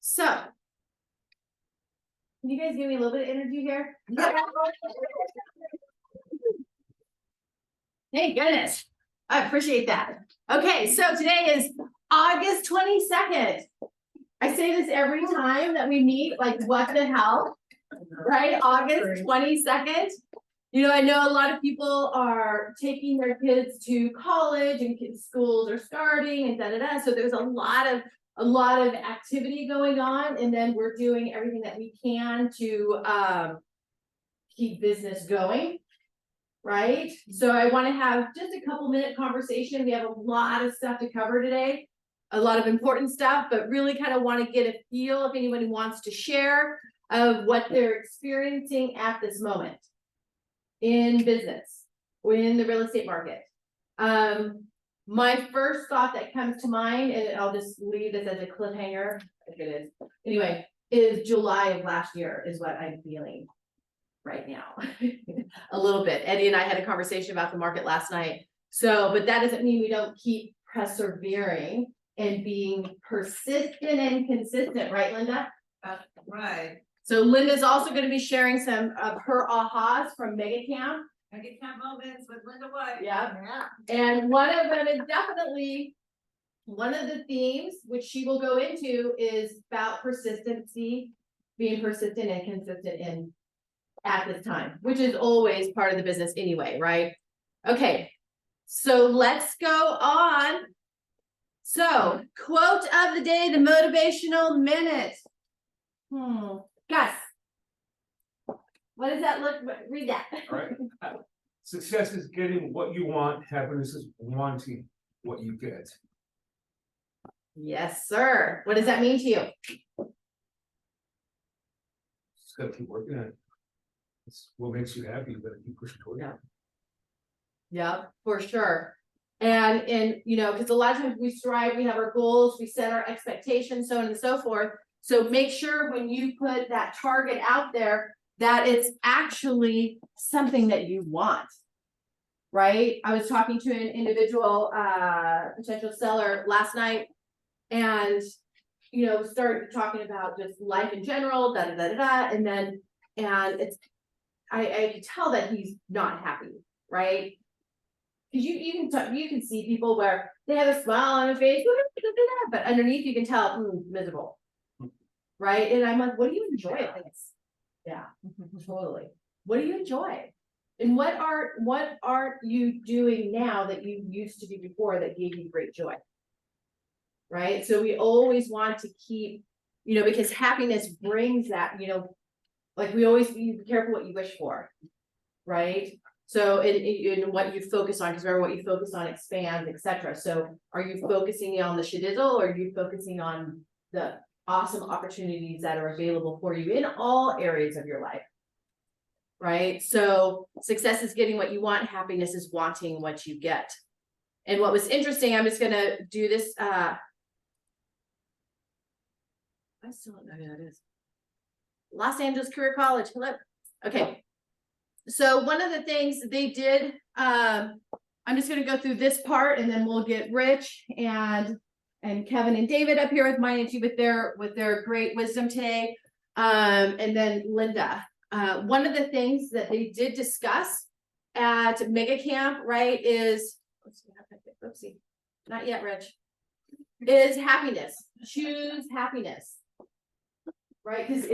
So, can you guys give me a little bit of energy here? Hey, goodness. I appreciate that. Okay, so today is August 22nd. I say this every time that we meet, like, what the hell? Right? August 22nd. You know, I know a lot of people are taking their kids to college and kids' schools are starting and da-da-da. So there's a lot of activity going on, and then we're doing everything that we can to keep business going, right? So I want to have just a couple minute conversation. We have a lot of stuff to cover today, a lot of important stuff, but really kind of want to get a feel if anybody wants to share of what they're experiencing at this moment in business or in the real estate market. My first thought that comes to mind, and I'll just leave this as a cliffhanger, if it is, anyway, is July of last year is what I'm feeling right now. A little bit. Eddie and I had a conversation about the market last night. So, but that doesn't mean we don't keep persevering and being persistent and consistent, right, Linda? Right. So Linda's also going to be sharing some of her ahas from Mega Camp. Mega Camp moments with Linda White. Yeah. And one of them is definitely one of the themes, which she will go into, is about persistency, being persistent and consistent in at this time, which is always part of the business anyway, right? Okay, so let's go on. So, quote of the day, the motivational minute. Gus, what does that look? Read that. All right. Success is getting what you want. Happiness is wanting what you get. Yes, sir. What does that mean to you? Just gotta keep working at it. It's what makes you happy. You gotta keep pushing toward it. Yeah, for sure. And you know, because a lot of times we strive, we have our goals, we set our expectations, so on and so forth. So make sure when you put that target out there that it's actually something that you want, right? I was talking to an individual potential seller last night, and you know, started talking about just life in general, da da da da da, and it's I could tell that he's not happy, right? Because you can see people where they have a smile on their face, but underneath you can tell miserable, right? And I'm like, what do you enjoy at this? Yeah, totally. What do you enjoy? And what are you doing now that you used to do before that gave you great joy? Right? So we always want to keep, you know, because happiness brings that, you know, like we always be careful what you wish for, right? So in what you focus on, because remember, what you focus on expands, etc. So are you focusing on the shedizzle, or are you focusing on the awesome opportunities that are available for you in all areas of your life? Right? So success is getting what you want, happiness is wanting what you get. And what was interesting, I'm just gonna do this. I still don't know who that is. Los Angeles Career College. Hello. Okay. So one of the things they did, I'm just going to go through this part, and then we'll get Rich and Kevin and David up here with mine and you with their great wisdom today, and then Linda. One of the things that they did discuss at Mega Camp, right, is oopsie, not yet, Rich, is happiness. Choose happiness, right? Because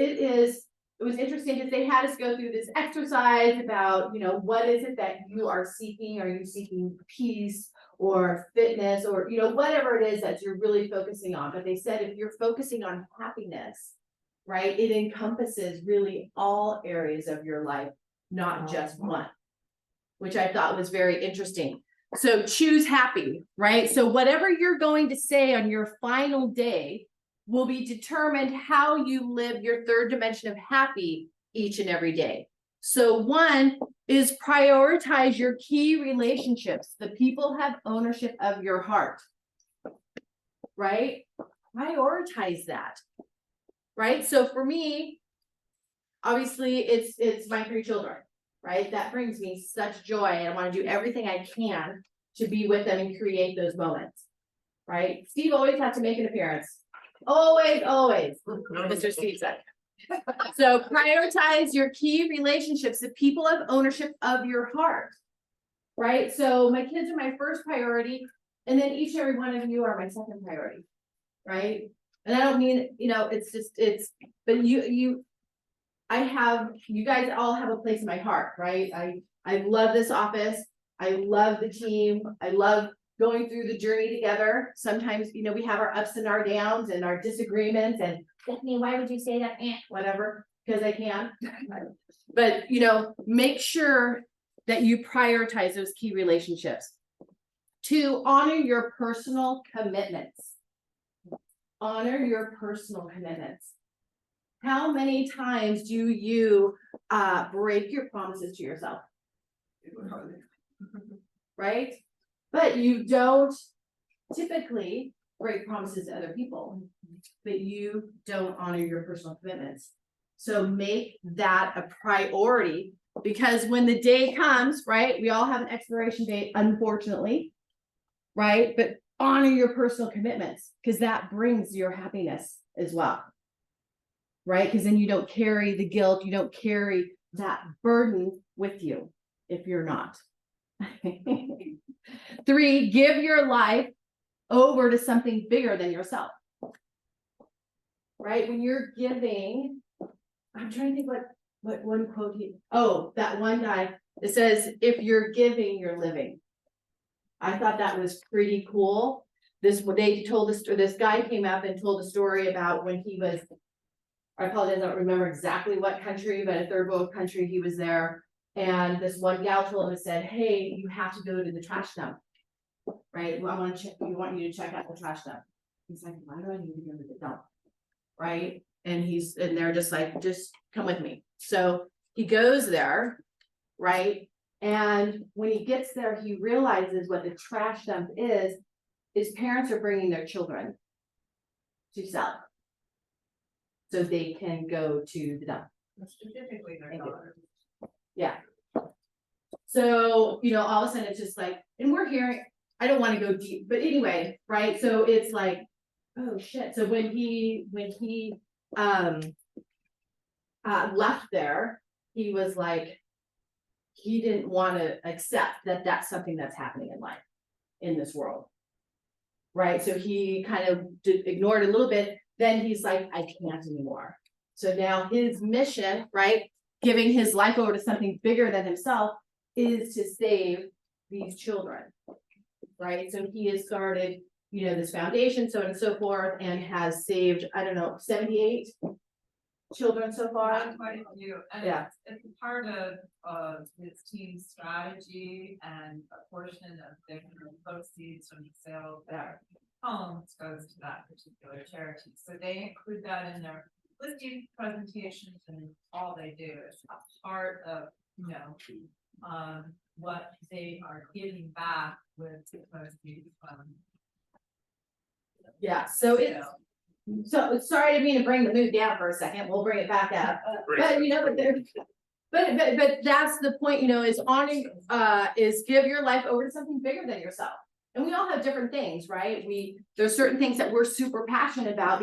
it was interesting because they had us go through this exercise about, you know, what is it that you are seeking? Are you seeking peace or fitness, or, you know, whatever it is that you're really focusing on? But they said if you're focusing on happiness, right, it encompasses really all areas of your life, not just one, which I thought was very interesting. So choose happy, right? So whatever you're going to say on your final day will be determined how you live your third dimension of happy each and every day. So one is prioritize your key relationships. The people have ownership of your heart, right? Prioritize that, right? So for me, obviously it's my 3 children, right? That brings me such joy, and I want to do everything I can to be with them and create those moments, right? Steve always has to make an appearance. always, Mr. Steve said. So prioritize your key relationships, the people of ownership of your heart. Right, so my kids are my first priority, and then each and every one of you are my second priority. Right, and I don't mean, it's just, but you guys all have a place in my heart, right? I love this office. I love the team. I love going through the journey together. Sometimes, we have our ups and our downs and our disagreements and Stephanie, why would you say that? Whatever, because I can. But, make sure that you prioritize those key relationships. To honor your personal commitments. Honor your personal commitments. How many times do you break your promises to yourself? Right? But you don't typically break promises to other people, but you don't honor your personal commitments. So make that a priority, because when the day comes, right, we all have an expiration date, unfortunately, right? But honor your personal commitments, because that brings your happiness as well. Right? Because then you don't carry the guilt, you don't carry that burden with you if you're not. 3, give your life over to something bigger than yourself. Right? When you're giving, I'm trying to think what one quote that one guy that says, if you're giving, you're living. I thought that was pretty cool. This guy came up and told a story about when he was, I apologize, I don't remember exactly what country, but a third world country, he was there. And this one gal told him, said, hey, you have to go to the trash dump. Right? Well, we want you to check out the trash dump. He's like, why do I need to go to the dump? Right? And they're just like, just come with me. So he goes there, right? And when he gets there, he realizes what the trash dump is. His parents are bringing their children to sell, so they can go to the dump. Specifically their daughters. Yeah. So, all of a sudden it's just like, and we're hearing, I don't want to go deep, but anyway, right? So it's like, oh shit. So when he left there, he was like, he didn't want to accept that that's something that's happening in life, in this world. Right? So he kind of ignored it a little bit. Then he's like, I can't anymore. So now his mission, right, giving his life over to something bigger than himself, is to save these children. Right? So he has started, this foundation, so on and so forth, and has saved, 78 children so far. Quite a few. And Yeah. it's part of his team's strategy, and a portion of the proceeds from the sale of their homes goes to that particular charity. So they include that in their listing presentations, and all they do is a part of, what they are giving back with the proceeds from. Yeah, so so sorry, I didn't mean to bring the mood down for a second. We'll bring it back up. But that's the point, is honoring, is give your life over to something bigger than yourself. And we all have different things, right? There's certain things that we're super passionate about,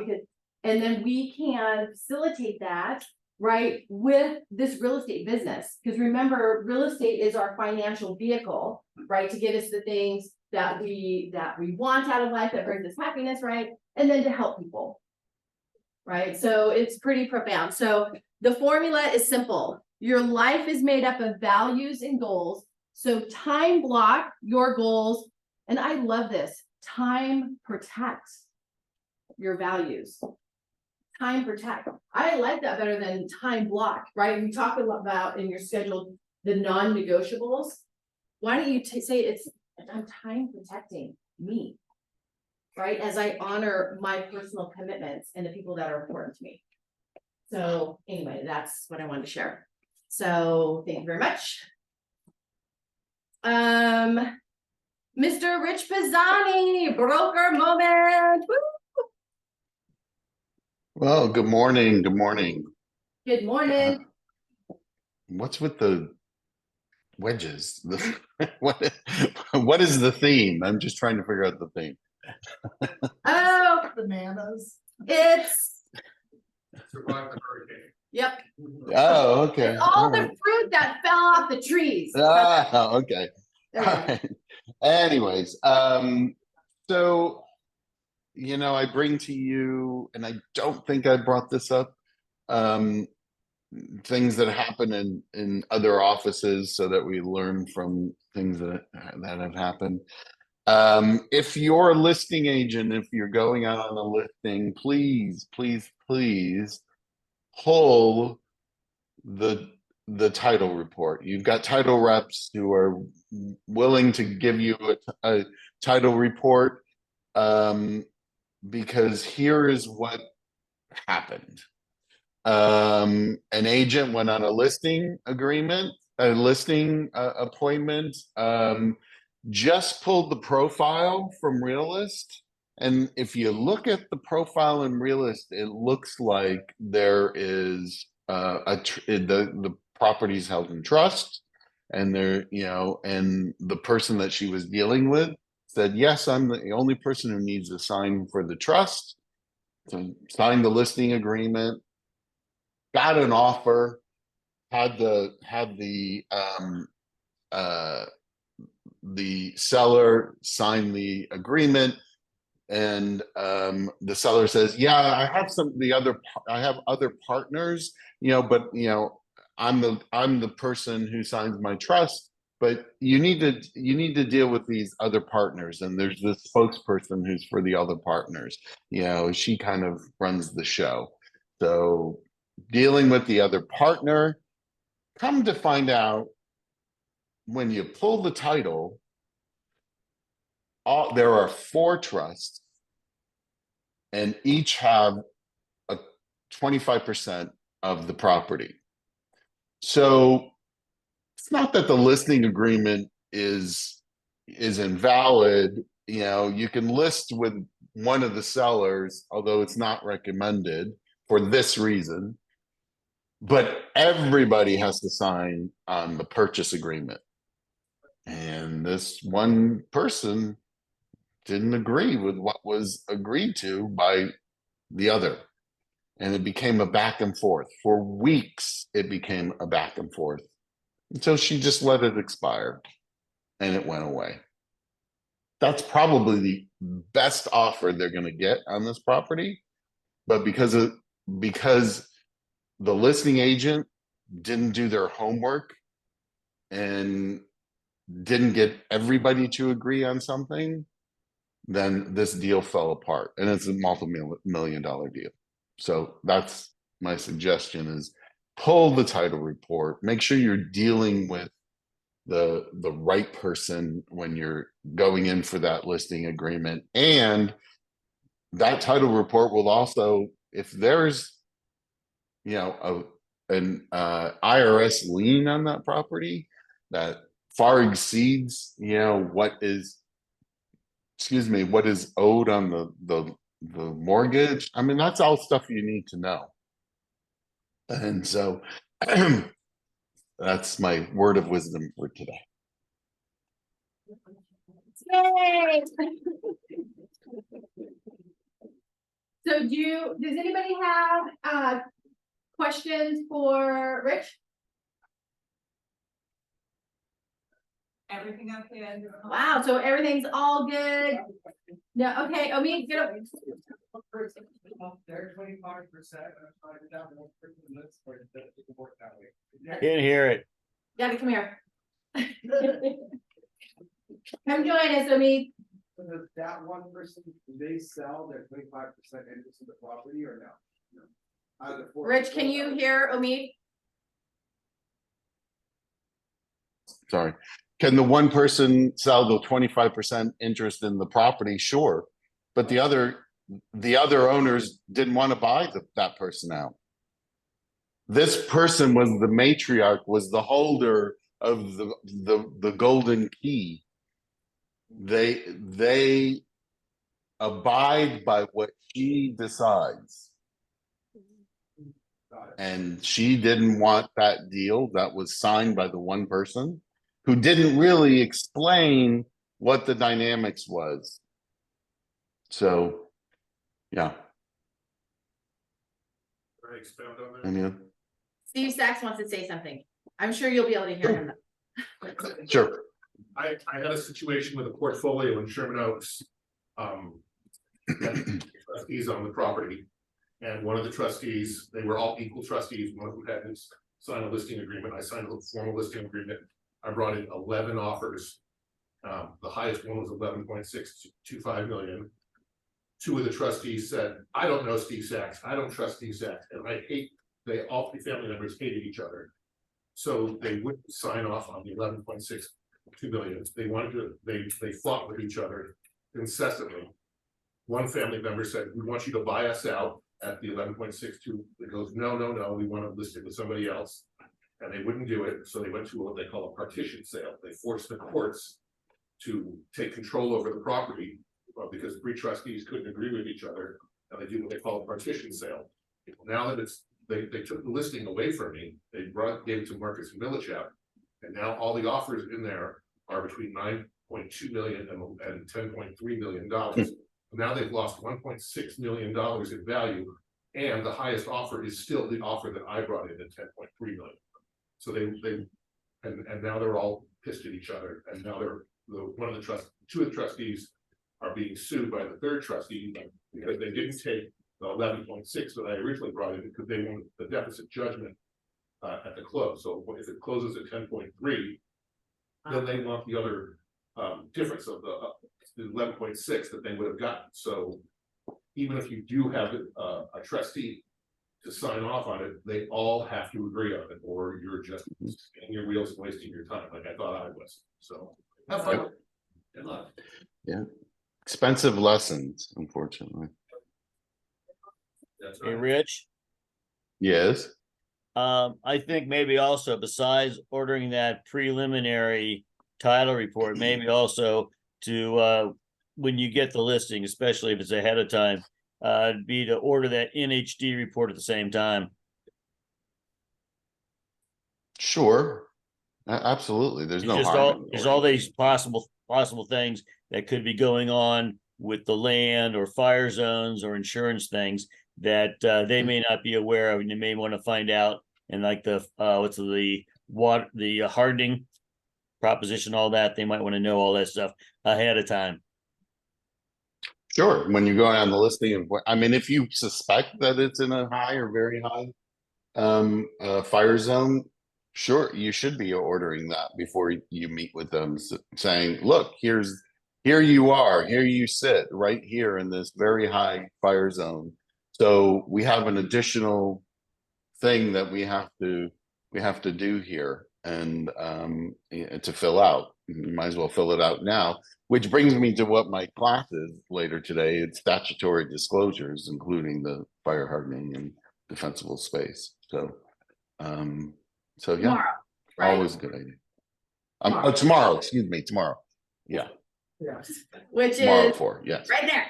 and then we can facilitate that, right, with this real estate business. Because remember, real estate is our financial vehicle, right, to get us the things that we want out of life, that brings us happiness, right? And then to help people, right? So it's pretty profound. So the formula is simple. Your life is made up of values and goals. So time block your goals. And I love this. Time protects your values. Time protect. I like that better than time block, right? We talk a lot about in your schedule, the non-negotiables. Why don't you say I'm time protecting me, right? As I honor my personal commitments and the people that are important to me. So anyway, that's what I wanted to share. So thank you very much. Mr. Rich Pisani, broker moment. Woo! Well, good morning. Good morning. Good morning. What's with the wedges? What is the theme? I'm just trying to figure out the theme. Oh, Bananas. It's, Survived the hurricane. yep, Oh, okay. it's all the Alright. fruit that fell off the trees. Ah, okay. There we go. Alright. Anyways, so, you know, I bring to you, and I don't think I brought this up, um, things that happen in other offices so that we learn from things that have happened. If you're a listing agent, if you're going out on a listing, please, please, please pull the title report. You've got title reps who are willing to give you a title report, because here is what happened. An agent went on a listing agreement, a listing appointment, just pulled the profile from Realist. And if you look at the profile in Realist, it looks like there is the property's held in trust, and there, you know, and the person that she was dealing with said, yes, I'm the only person who needs to sign for the trust. So signed the listing agreement, got an offer, had the seller sign the agreement, and the seller says, yeah, I have other partners, you know, but you know, I'm the person who signs my trust, but you need to deal with these other partners, and there's this spokesperson who's for the other partners, you know, she kind of runs the show. So dealing with the other partner, come to find out, when you pull the title, there are 4 trusts, and each have a 25% of the property. So it's not that the listing agreement is invalid. You know, you can list with one of the sellers, although it's not recommended for this reason, but everybody has to sign on the purchase agreement. And this one person didn't agree with what was agreed to by the other. And it became a back and forth. For weeks, it became a back and forth until she just let it expire and it went away. That's probably the best offer they're going to get on this property. But because the listing agent didn't do their homework and didn't get everybody to agree on something, then this deal fell apart, and it's a multi-million-dollar deal. So that's my suggestion: is pull the title report, make sure you're dealing with the right person when you're going in for that listing agreement. And that title report will also, if there's, you know, an IRS lien on that property that far exceeds, you know, what is owed on the mortgage. I mean, that's all stuff you need to know. And so that's my word of wisdom for today. Yay! So does anybody have questions for Rich? Everything okay? Wow, so everything's all good. No, okay, Omi, get up. They're 25%. Can't hear it. Gotta come here. Come join us, Omi. So does that one person, do they sell their 25% interest in the property or no? No. Out of the 4 Rich, can people, you hear Omi? Sorry. Can the one person sell the 25% interest in the property? Sure. But the other owners didn't want to buy that person out. This person was the matriarch, was the holder of the golden key. They abide by what she decides. got it. And she didn't want that deal that was signed by the one person who didn't really explain what the dynamics was. So, yeah. I expound on that? Any other? Steve Sachs wants to say something. I'm sure you'll be able to hear him. Sure. I had a situation with a portfolio in Sherman Oaks. Trustees on the property. And one of the trustees, they were all equal trustees, one of them had to sign a listing agreement, I signed a formal listing agreement. I brought in 11 offers. The highest one was 11.625 million. Two of the trustees said, I don't know Steve Sachs, I don't trust Steve Sachs, and they all 3 family members hated each other. So they wouldn't sign off on the 11.62 million. They wanted to, they fought with each other incessantly. One family member said, we want you to buy us out at the 11.62. It goes, no, we want to list it with somebody else. And they wouldn't do it, so they went to what they call a partition sale. They forced the courts to take control over the property, because 3 trustees couldn't agree with each other, and they do what they call a partition sale. Now that they took the listing away from me, they gave it to Marcus Millichap, and now all the offers in there are between 9.2 million and 10.3 million dollars. Now they've lost 1.6 million dollars in value, and the highest offer is still the offer that I brought in at 10.3 million. So and now they're all pissed at each other, and now two of the trustees are being sued by the 3rd trustee because they didn't take the 11.6 that I originally brought in, because they wanted the deficit judgment at the close. So if it closes at 10.3, then they want the other difference of the 11.6 that they would have gotten. So even if you do have a trustee to sign off on it, they all have to agree on it, or you're just spinning your wheels and wasting your time, like I thought I was. So have fun. Good luck. Yeah. Expensive lessons, unfortunately. That's Hey, right. Rich, Yes. I think maybe also besides ordering that preliminary title report, maybe also to, when you get the listing, especially if it's ahead of time, be to order that NHD report at the same time. Sure. Absolutely. There's It's no just harm. in there's all ordering these possible things that could be going on with the land or fire zones or insurance things that they may not be aware of, and you may want to find out. And like the what's the hardening proposition, all that, they might want to know all that stuff ahead of time. Sure, when you go on the listing, I mean, if you suspect that it's in a high or very high fire zone, sure, you should be ordering that before you meet with them, saying, look, here you sit right here in this very high fire zone. So we have an additional thing that we have to do here, and to fill out. You might as well fill it out now. Which brings me to what my class is later today. It's statutory disclosures, including the fire hardening and defensible space. So yeah, Tomorrow, right? always a good idea. Tomorrow, excuse me, tomorrow. Yeah, Which tomorrow is at 4. Yes, right there.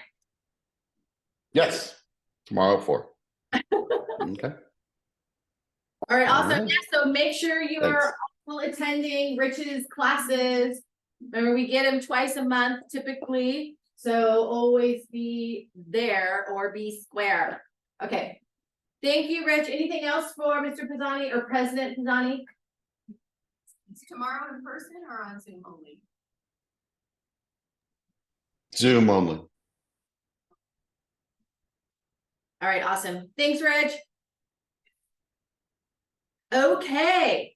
yes, tomorrow at 4. Okay. All right, also, All right. yeah, so make sure you Thanks. are all attending Rich's classes. Remember, we get them twice a month typically, so always be there or be square. Okay. Thank you, Rich. Anything else for Mr. Pisani or President Pisani? Is tomorrow in person or on Zoom only? Zoom only. All right, awesome. Thanks, Rich. Okay.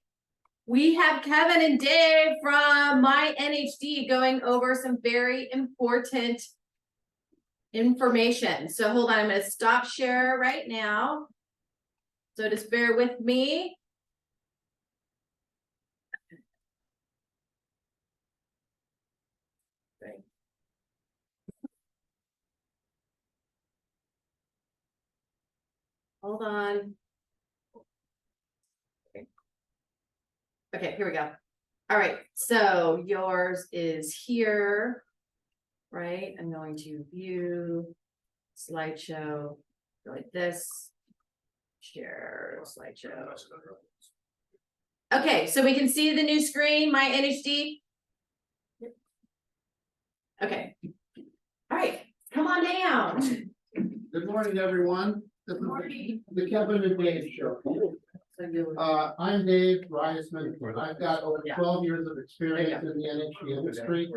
We have Kevin and Dave from My NHD going over some very important information. So hold on, I'm going to stop share right now. So just bear with me. Okay. Hold on. Okay, here we go. All right, so yours is here, right? I'm going to view slideshow, go like this, share slideshow. Okay, so we can see the new screen, My NHD. Okay. All right, come on down. Good morning, everyone. This is the Kevin and Dave show. I'm Dave Reisman. I've got over 12 years of experience in the NHG industry.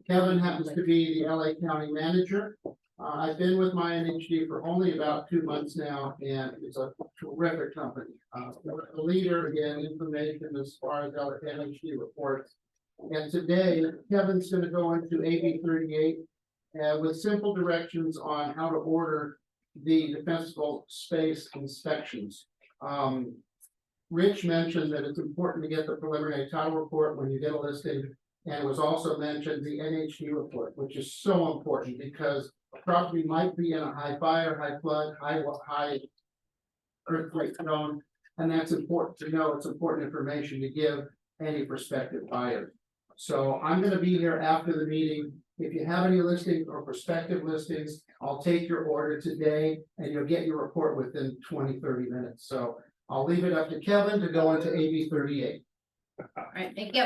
Kevin happens to be the LA County manager. I've been with my NHG for only about 2 months now, and it's a terrific company. We're a leader in information as far as our NHG reports. And today, Kevin's going to go into AB 38 with simple directions on how to order the defensible space inspections. Rich mentioned that it's important to get the preliminary title report when you get a listing. And it was also mentioned the NHG report, which is so important because a property might be in a high fire, high flood, high earthquake zone. And that's important to know. It's important information to give any prospective buyer. So I'm going to be here after the meeting. If you have any listings or prospective listings, I'll take your order today and you'll get your report within 20-30 minutes. So I'll leave it up to Kevin to go into AB 38. All right, thank you.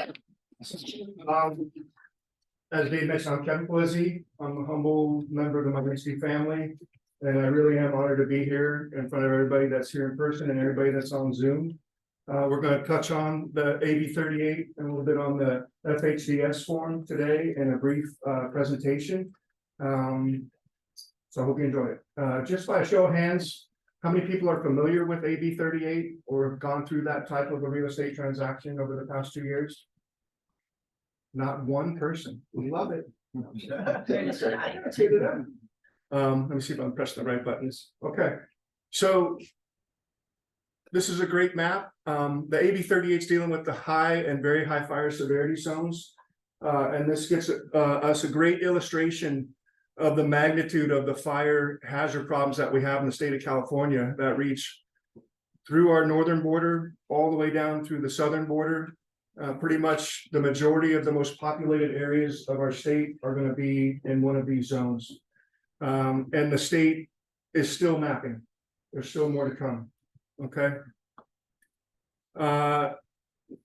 As Dave mentioned, I'm Kevin Pelizzi. I'm a humble member of the Montgomery family. And I really am honored to be here in front of everybody that's here in person and everybody that's on Zoom. We're going to touch on the AB 38 and a little bit on the FHDS form today in a brief presentation. So I hope you enjoy it. Just by a show of hands, how many people are familiar with AB 38 or have gone through that type of a real estate transaction over the past 2 years? Not one person. We love it. Let me see if I'm pressing the right buttons. Okay, so this is a great map. The AB 38 is dealing with the high and very high fire severity zones. And this gets us a great illustration of the magnitude of the fire hazard problems that we have in the state of California that reach through our northern border, all the way down through the southern border. Pretty much the majority of the most populated areas of our state are going to be in one of these zones. And the state is still mapping. There's still more to come. Okay.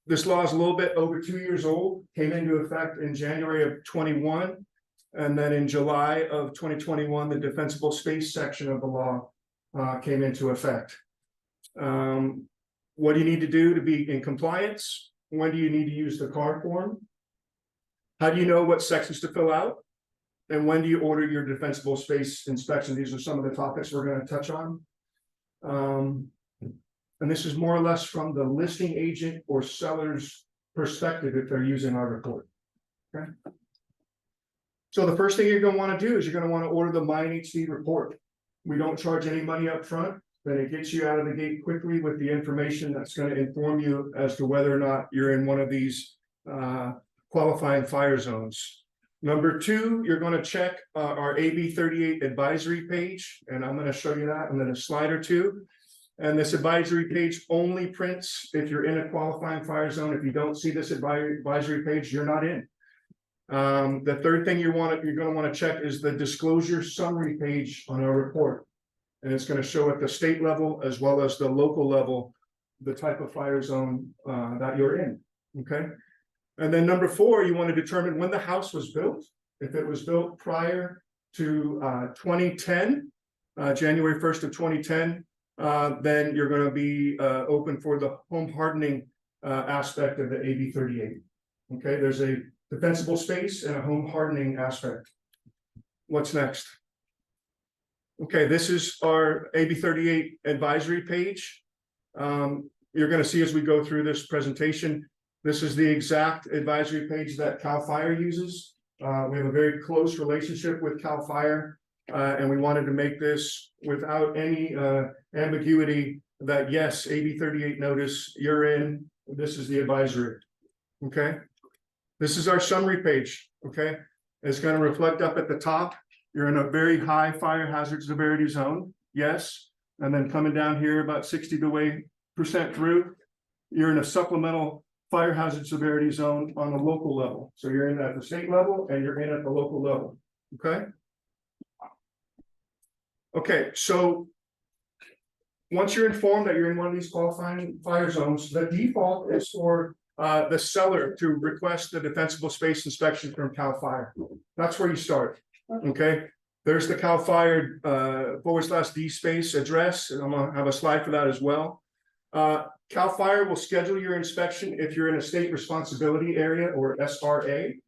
This law is a little bit over 2 years old, came into effect in January of 21. And then in July of 2021, the defensible space section of the law came into effect. What do you need to do to be in compliance? When do you need to use the card form? How do you know what sections to fill out? And when do you order your defensible space inspection? These are some of the topics we're going to touch on. And this is more or less from the listing agent or seller's perspective if they're using our report. Okay. So the first thing you're going to want to do is you're going to want to order the MyNHD report. We don't charge any money up front, but it gets you out of the gate quickly with the information that's going to inform you as to whether or not you're in one of these qualifying fire zones. Number two, you're going to check our AB 38 advisory page, and I'm going to show you that in a slide or two. And this advisory page only prints if you're in a qualifying fire zone. If you don't see this advisory page, you're not in. The third thing you're going to want to check is the disclosure summary page on our report. And it's going to show at the state level as well as the local level, the type of fire zone that you're in. Okay. And then number four, you want to determine when the house was built. If it was built prior to 2010, January 1st of 2010, then you're going to be open for the home hardening aspect of the AB 38. Okay, there's a defensible space and a home hardening aspect. What's next? Okay, this is our AB 38 advisory page. You're going to see as we go through this presentation, this is the exact advisory page that CAL FIRE uses. We have a very close relationship with CAL FIRE, and we wanted to make this without any ambiguity that yes, AB 38 notice, you're in, this is the advisory. Okay, this is our summary page. Okay, it's going to reflect up at the top. You're in a very high fire hazard severity zone, yes, and then coming down here about 60% through, you're in a supplemental fire hazard severity zone on the local level. So you're in at the state level and you're in at the local level. Okay. Okay, so once you're informed that you're in one of these qualifying fire zones, the default is for the seller to request the defensible space inspection from CAL FIRE. That's where you start. Okay. There's the CAL FIRE /D space address, and I'm gonna have a slide for that as well. CAL FIRE will schedule your inspection if you're in a state responsibility area or SRA.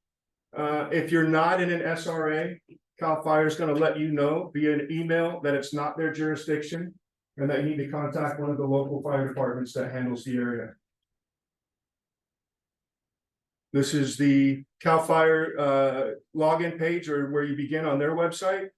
If you're not in an SRA, CAL FIRE is gonna let you know via an email that it's not their jurisdiction and that you need to contact one of the local fire departments that handles the area. This is the CAL FIRE login page, or where you begin on their website.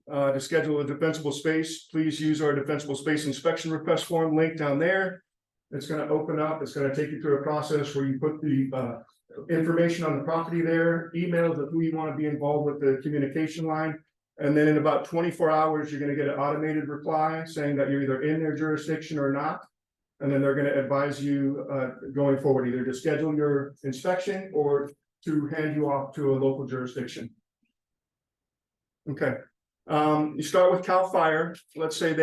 To schedule a defensible space, please use our defensible space inspection request form link down there. It's gonna open up, it's gonna take you through a process where you put the information on the property there, emails of who you want to be involved with the communication line. And then in about 24 hours, you're gonna get an automated reply saying that you're either in their jurisdiction or not. And then they're gonna advise you going forward, either to schedule your inspection or to hand you off to a local jurisdiction. Okay, you start with CAL FIRE. Let's say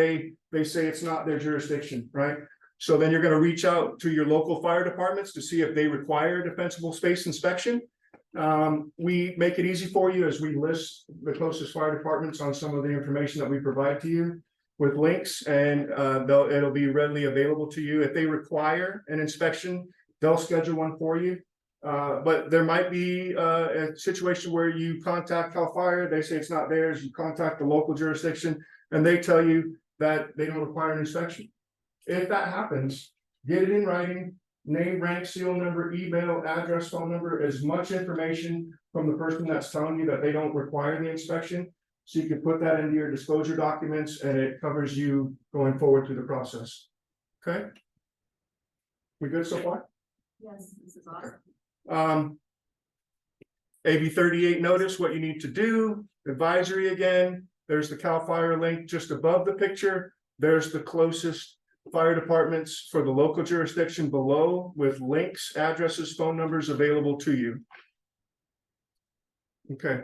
they say it's not their jurisdiction, right? So then you're gonna reach out to your local fire departments to see if they require a defensible space inspection. We make it easy for you as we list the closest fire departments on some of the information that we provide to you with links, and it'll be readily available to you. If they require an inspection, they'll schedule one for you. But there might be a situation where you contact CAL FIRE, they say it's not theirs, you contact the local jurisdiction, and they tell you that they don't require an inspection. If that happens, get it in writing, name, rank, seal number, email, address, phone number, as much information from the person that's telling you that they don't require the inspection. So you can put that into your disclosure documents, and it covers you going forward through the process. Okay? We good so far? Yes, this is awesome. AB 38 notice, what you need to do, advisory again, there's the CAL FIRE link just above the picture. There's the closest fire departments for the local jurisdiction below with links, addresses, phone numbers available to you. Okay.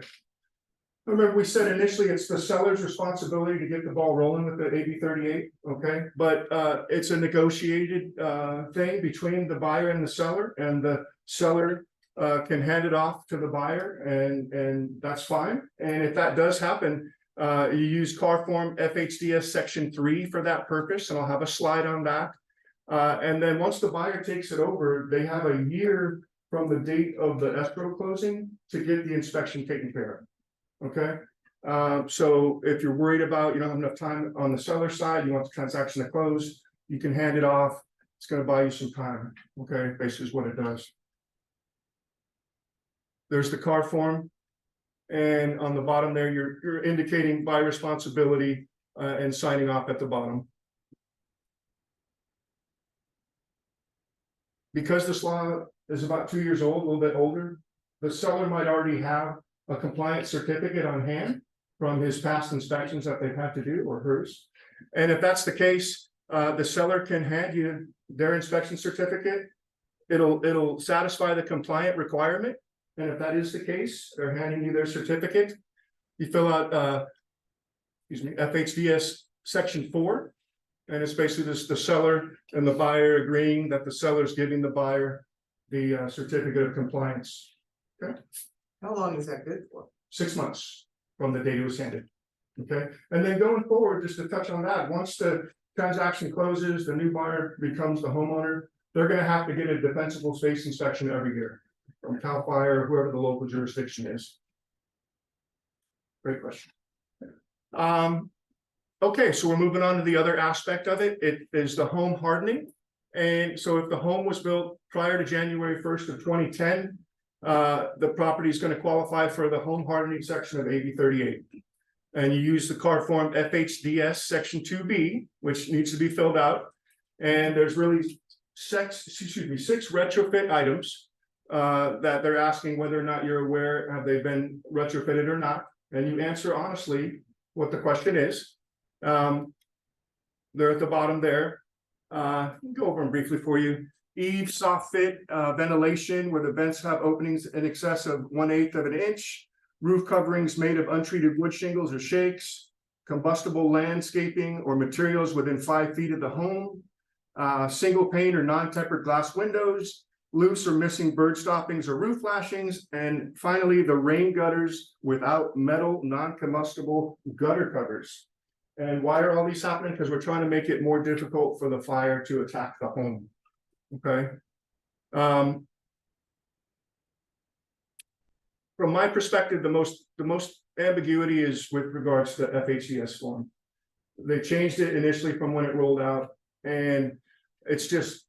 Remember, we said initially it's the seller's responsibility to get the ball rolling with the AB 38, okay? But it's a negotiated thing between the buyer and the seller, and the seller can hand it off to the buyer, and that's fine. And if that does happen, you use CAR form FHDS section 3 for that purpose, and I'll have a slide on that. And then once the buyer takes it over, they have a year from the date of the escrow closing to get the inspection taken care of. Okay, so if you're worried about, you don't have enough time on the seller side, you want the transaction to close, you can hand it off. It's going to buy you some time. Okay, basically is what it does. There's the CAR form, and on the bottom there, you're indicating buyer responsibility and signing off at the bottom. Because this law is about 2 years old, a little bit older, the seller might already have a compliance certificate on hand from his past inspections that they've had to do, or hers. And if that's the case, the seller can hand you their inspection certificate. It'll satisfy the compliant requirement. And if that is the case, they're handing you their certificate. You fill out, FHDS section 4. And it's basically just the seller and the buyer agreeing that the seller is giving the buyer the certificate of compliance. Okay. How long is that good for? 6 months from the date it was handed. Okay, and then going forward, just to touch on that, once the transaction closes, the new buyer becomes the homeowner, they're gonna have to get a defensible space inspection every year from CAL FIRE or whoever the local jurisdiction is. Great question. Okay, so we're moving on to the other aspect of it. It is the home hardening. And so if the home was built prior to January 1st of 2010, the property is going to qualify for the home hardening section of AB 38. And you use the CAR form FHDS section 2B, which needs to be filled out. And there's really six retrofit items that they're asking whether or not you're aware, have they been retrofitted or not. And you answer honestly what the question is. They're at the bottom there. Go over them briefly for you. Eaves, soft fit, ventilation where the vents have openings in excess of 1/8 of an inch. Roof coverings made of untreated wood shingles or shakes. Combustible landscaping or materials within 5 feet of the home. Single pane or non-tempered glass windows. loose or missing bird stoppings or roof flashings, and finally, the rain gutters without metal, non-combustible gutter covers. And why are all these happening? Because we're trying to make it more difficult for the fire to attack the home. Okay. From my perspective, the most ambiguity is with regards to FHCS form. They changed it initially from when it rolled out, and it's just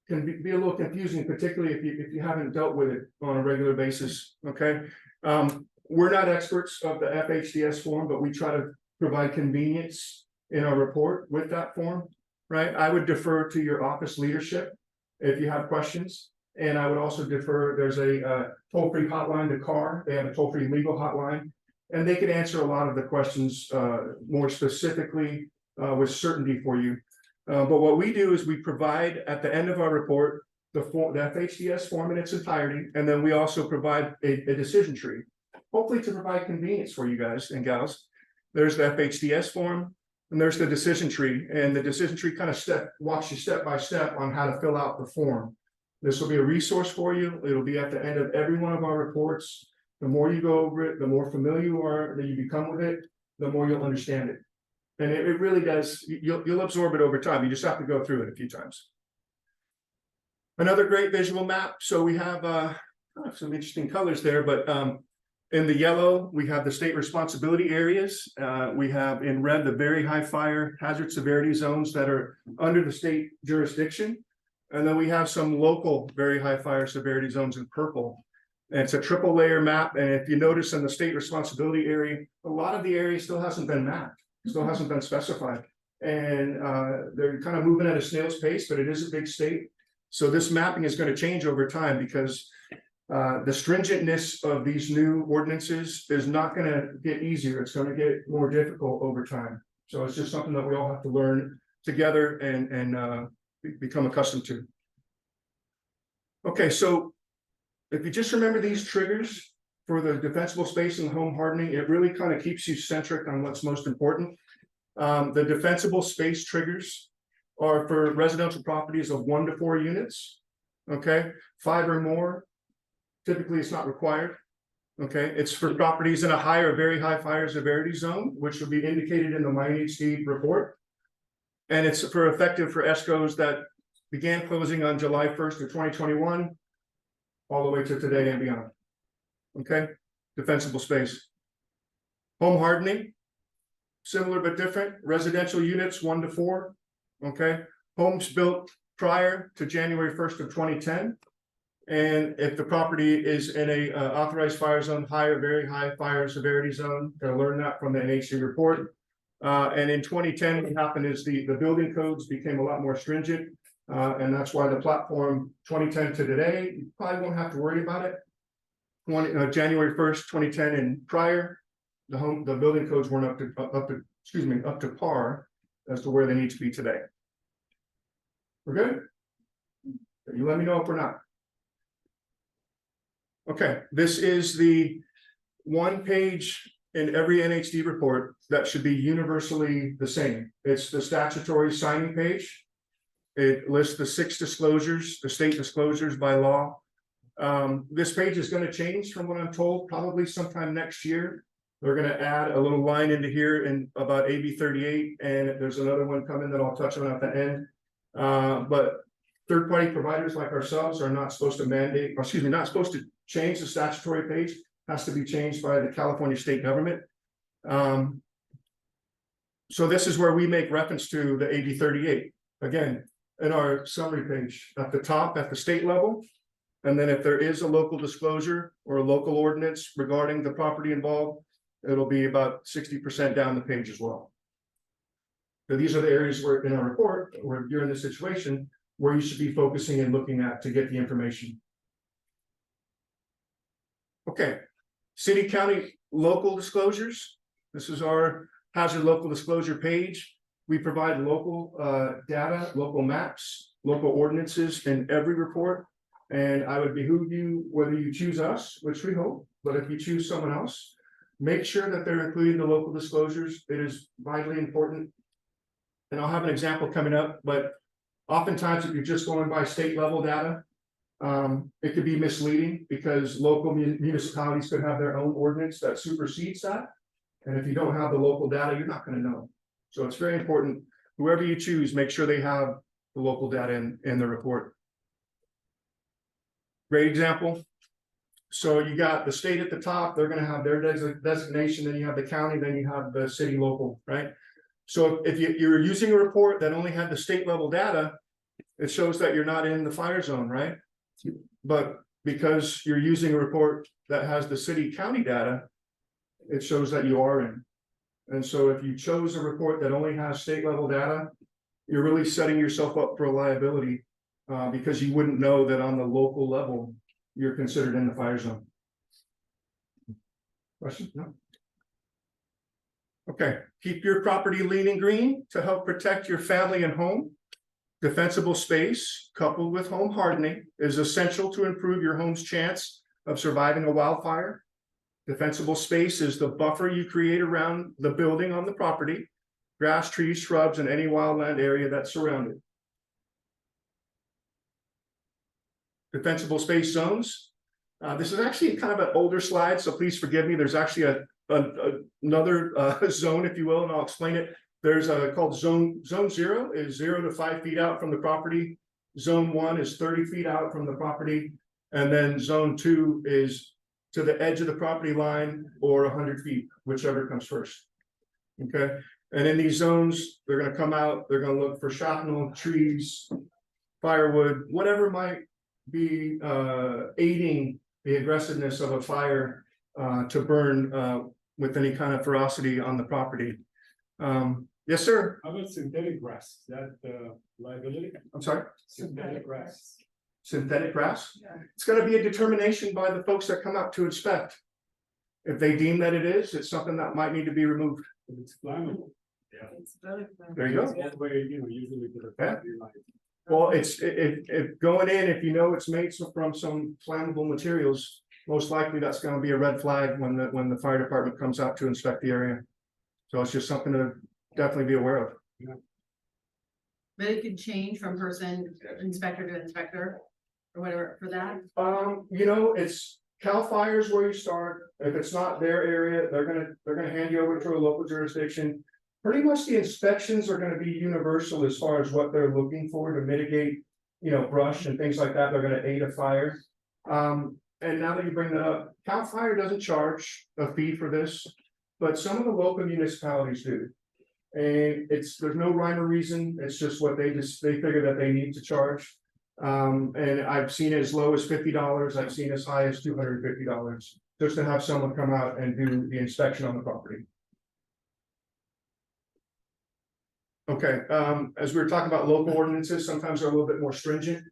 can be a little confusing, particularly if you haven't dealt with it on a regular basis. Okay, we're not experts of the FHCS form, but we try to provide convenience in our report with that form. Right, I would defer to your office leadership if you have questions. And I would also defer, there's a toll-free hotline to CAR, they have a toll-free legal hotline, and they can answer a lot of the questions more specifically with certainty for you. But what we do is we provide at the end of our report, the FHDS form in its entirety, and then we also provide a decision tree, hopefully to provide convenience for you guys and gals. There's the FHDS form, and there's the decision tree, and the decision tree kind of walks you step by step on how to fill out the form. This will be a resource for you. It'll be at the end of every one of our reports. The more you go over it, the more familiar you are, that you become with it, the more you'll understand it. And it really does, you'll absorb it over time. You just have to go through it a few times. Another great visual map. So we have some interesting colors there, but in the yellow, we have the state responsibility areas. We have in red, the very high fire hazard severity zones that are under the state jurisdiction. And then we have some local very high fire severity zones in purple. And it's a triple layer map. And if you notice in the state responsibility area, a lot of the area still hasn't been mapped, still hasn't been specified. And they're kind of moving at a snail's pace, but it is a big state. So this mapping is going to change over time because the stringentness of these new ordinances is not going to get easier. It's going to get more difficult over time. So it's just something that we all have to learn together and become accustomed to. Okay, so if you just remember these triggers for the defensible space and home hardening, it really kind of keeps you centric on what's most important. The defensible space triggers are for residential properties of 1 to 4 units. Okay, 5 or more, typically it's not required. Okay, it's for properties in a high or very high fire severity zone, which will be indicated in the MineHD report. And it's effective for escrows that began closing on July 1st of 2021, all the way to today and beyond. Okay, defensible space. Home hardening, similar but different. Residential units 1 to 4. Okay, homes built prior to January 1st of 2010. And if the property is in a authorized fire zone, high or very high fire severity zone, gonna learn that from the NHC report. And in 2010, what happened is the building codes became a lot more stringent. And that's why the platform 2010 to today, you probably won't have to worry about it. January 1st, 2010 and prior, the building codes weren't up to par as to where they need to be today. We're good? You let me know if we're not. Okay, this is the one page in every NHD report that should be universally the same. It's the statutory signing page. It lists the 6 disclosures, the state disclosures by law. This page is going to change from what I'm told, probably sometime next year. They're going to add a little line into here in about AB 38, and there's another one coming that I'll touch on at the end. But third-party providers like ourselves are not supposed to not supposed to change the statutory page. Has to be changed by the California state government. So this is where we make reference to the AB 38. Again, in our summary page at the top at the state level. And then if there is a local disclosure or a local ordinance regarding the property involved, it'll be about 60% down the page as well. So these are the areas where in our report, where you're in this situation where you should be focusing and looking at to get the information. Okay, city, county, local disclosures. This is our hazard local disclosure page. We provide local data, local maps, local ordinances in every report. And I would behoove you, whether you choose us, which we hope, but if you choose someone else, make sure that they're including the local disclosures. It is vitally important. And I'll have an example coming up, but oftentimes if you're just going by state level data, It could be misleading because local municipalities could have their own ordinance that supersedes that. And if you don't have the local data, you're not gonna know. So it's very important, whoever you choose, make sure they have the local data in the report. Great example. So you got the state at the top, they're gonna have their designation, then you have the county, then you have the city local, right? So if you're using a report that only had the state level data, it shows that you're not in the fire zone, right? But because you're using a report that has the city county data, it shows that you are in. And so if you chose a report that only has state level data, you're really setting yourself up for a liability, because you wouldn't know that on the local level, you're considered in the fire zone. Question? No? Okay, keep your property lean and green to help protect your family and home. Defensible space coupled with home hardening is essential to improve your home's chance of surviving a wildfire. Defensible space is the buffer you create around the building on the property, grass, trees, shrubs, and any wildland area that's surrounded. Defensible space zones. This is actually kind of an older slide, so please forgive me. There's actually another zone, if you will, and I'll explain it. There's a called zone 0 is 0 to 5 feet out from the property. Zone 1 is 30 feet out from the property. And then zone 2 is to the edge of the property line or 100 feet, whichever comes first. Okay. And in these zones, they're going to come out, they're going to look for shrapnel, trees, firewood, whatever might be aiding the aggressiveness of a fire to burn with any kind of ferocity on the property. Yes, sir. How about synthetic grass? Is that liability? I'm sorry. Synthetic grass. Synthetic grass? It's gonna be a determination by the folks that come out to inspect. If they deem that it is, it's something that might need to be removed. It's flammable. It's very. There you go. It's all the way, usually to the Yeah. property line. Well, if going in, if you know it's made from some flammable materials, most likely that's gonna be a red flag when the fire department comes out to inspect the area. So it's just something to definitely be aware of. But it could change from person, inspector to inspector, or whatever for that. It's CAL FIRE is where you start. If it's not their area, they're gonna hand you over to a local jurisdiction. Pretty much the inspections are gonna be universal as far as what they're looking for to mitigate, brush and things like that. They're gonna aid a fire. And now that you bring that up, CAL FIRE doesn't charge a fee for this, but some of the local municipalities do. And there's no rhyme or reason. It's just what they figure that they need to charge. And I've seen it as low as $50. I've seen as high as $250 just to have someone come out and do the inspection on the property. Okay, as we were talking about local ordinances, sometimes they're a little bit more stringent.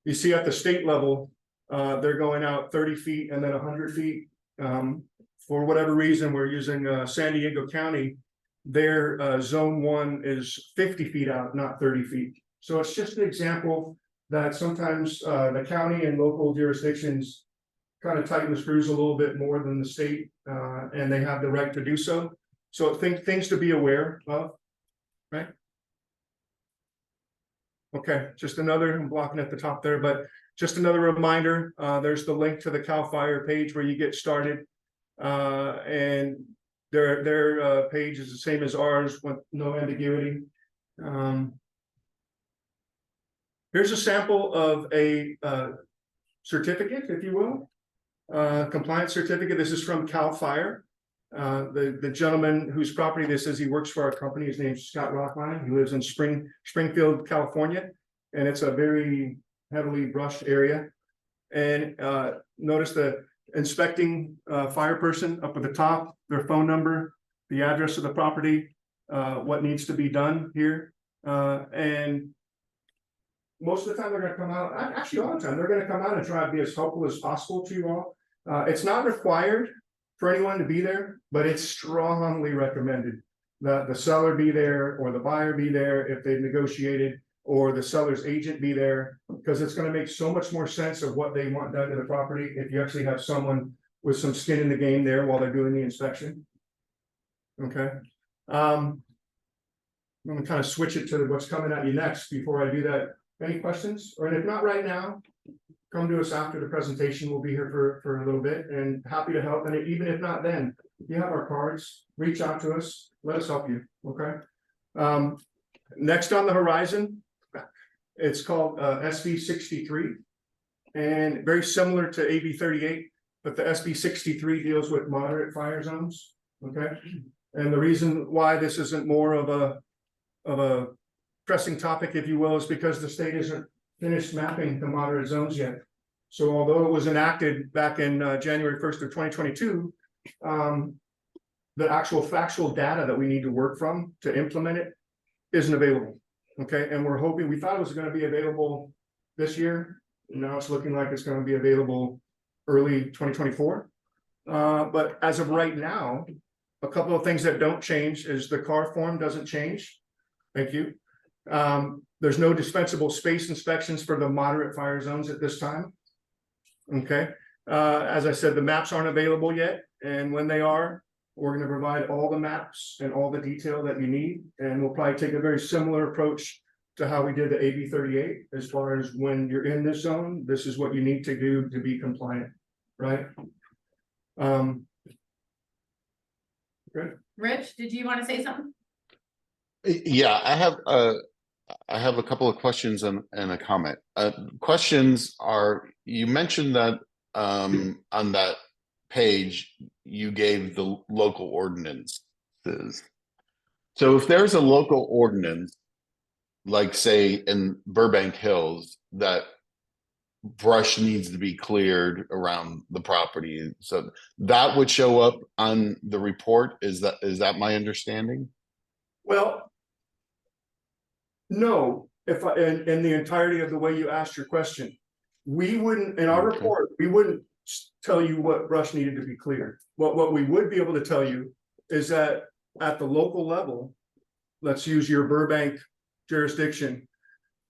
You see at the state level, they're going out 30 feet and then 100 feet. For whatever reason, we're using San Diego County. Their zone 1 is 50 feet out, not 30 feet. So it's just an example that sometimes the county and local jurisdictions kind of tighten the screws a little bit more than the state, and they have the right to do so. So things to be aware of, right? Okay, just another, I'm blocking at the top there, but just another reminder, there's the link to the CAL FIRE page where you get started. And their page is the same as ours with no ambiguity. Here's a sample of a certificate, if you will, compliance certificate. This is from CAL FIRE. The gentleman whose property this is, he works for our company. His name's Scott Rockline. He lives in Springfield, California, and it's a very heavily brushed area. And notice the inspecting fire person up at the top, their phone number, the address of the property, what needs to be done here. And most of the time they're going to come out, actually all the time, they're going to come out and try to be as helpful as possible to you all. It's not required for anyone to be there, but it's strongly recommended that the seller be there or the buyer be there if they've negotiated, or the seller's agent be there, because it's going to make so much more sense of what they want done to the property if you actually have someone with some skin in the game there while they're doing the inspection. Okay. I'm going to kind of switch it to what's coming at you next before I do that. Any questions? Or if not right now, come to us after the presentation. We'll be here for a little bit and happy to help. And even if not then, if you have our cards, reach out to us, let us help you, okay? Next on the horizon, it's called SB 63. And very similar to AB 38, but the SB 63 deals with moderate fire zones, okay? And the reason why this isn't more of a pressing topic, if you will, is because the state isn't finished mapping the moderate zones yet. So although it was enacted back in January 1st of 2022, the actual factual data that we need to work from to implement it isn't available. Okay, and we're hoping, we thought it was going to be available this year. Now it's looking like it's going to be available early 2024. But as of right now, a couple of things that don't change is the car form doesn't change. Thank you. There's no dispensable space inspections for the moderate fire zones at this time. Okay, as I said, the maps aren't available yet, and when they are, we're going to provide all the maps and all the detail that you need, and we'll probably take a very similar approach to how we did the AB 38, as far as when you're in this zone, this is what you need to do to be compliant, right? Good. Rich, did you want to say something? Yeah, I have a couple of questions and a comment. Questions are, you mentioned that on that page, you gave the local ordinances. So if there's a local ordinance, like say in Burbank Hills, that brush needs to be cleared around the property, so that would show up on the report. Is that my understanding? Well, no, if I, in the entirety of the way you asked your question, we wouldn't, in our Okay. report, we wouldn't tell you what brush needed to be cleared. What we would be able to tell you is that at the local level, let's use your Burbank jurisdiction,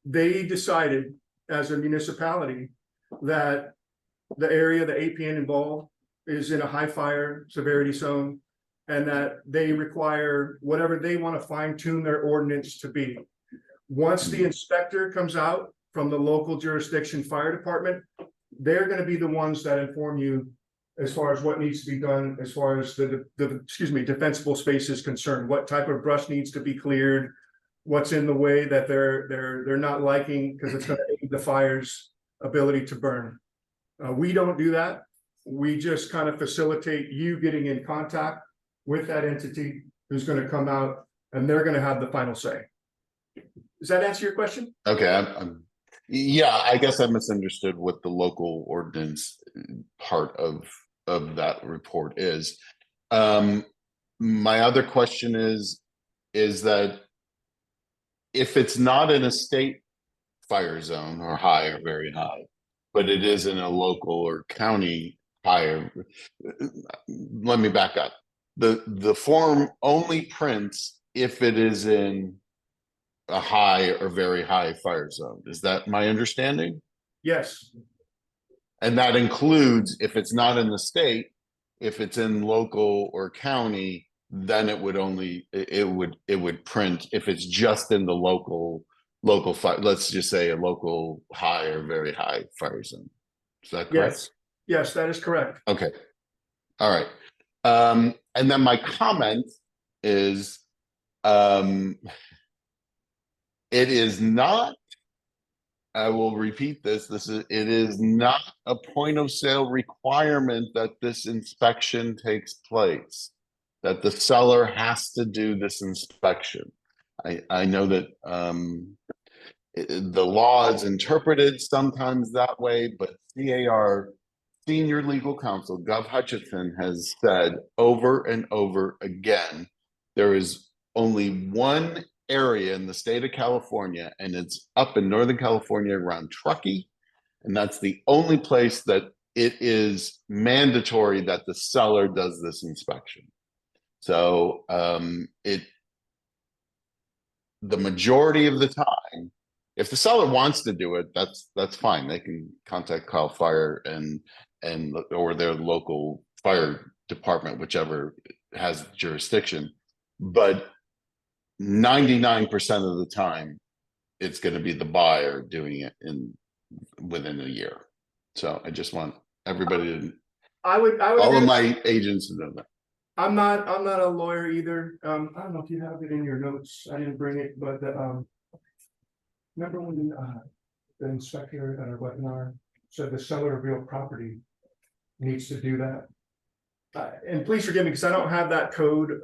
they decided as a municipality that the area, the APN involved, is in a high fire severity zone, and that they require whatever they want to fine tune their ordinance to be. Once the inspector comes out from the local jurisdiction fire department, they're going to be the ones that inform you as far as what needs to be done, as far as the defensible space is concerned, what type of brush needs to be cleared, what's in the way that they're not liking, because it's going to aid the fire's ability to burn. We don't do that. We just kind of facilitate you getting in contact with that entity who's going to come out, and they're going to have the final say. Does that answer your question? Okay, yeah, I guess I misunderstood what the local ordinance part of that report is. My other question is that if it's not in a state fire zone or high or very high, but it is in a local or county higher, let me back up. The form only prints if it is in a high or very high fire zone. Is that my understanding? Yes. And that includes, if it's not in the state, if it's in local or county, then it would print if it's just in the local fire, let's just say a local high or very high fire zone. Is that correct? Yes, that is correct. Okay. All right. And then my comment is, it is not, I will repeat this, it is not a point of sale requirement that this inspection takes place, that the seller has to do this inspection. I know that the law is interpreted sometimes that way, but CAR, Senior Legal Counsel, Gov Hutchinson, has said over and over again, there is only one area in the state of California, and it's up in Northern California around Truckee, and that's the only place that it is mandatory that the seller does this inspection. So the majority of the time, if the seller wants to do it, that's fine. They can contact Cal Fire or their local fire department, whichever has jurisdiction. But 99% of the time, it's going to be the buyer doing it within a year. So I just want everybody to, I would all of agree. my agents to know that. I'm not a lawyer either. I don't know if you have it in your notes. I didn't bring it, but remember when the inspector at our webinar said the seller of real property needs to do that? And please forgive me because I don't have that code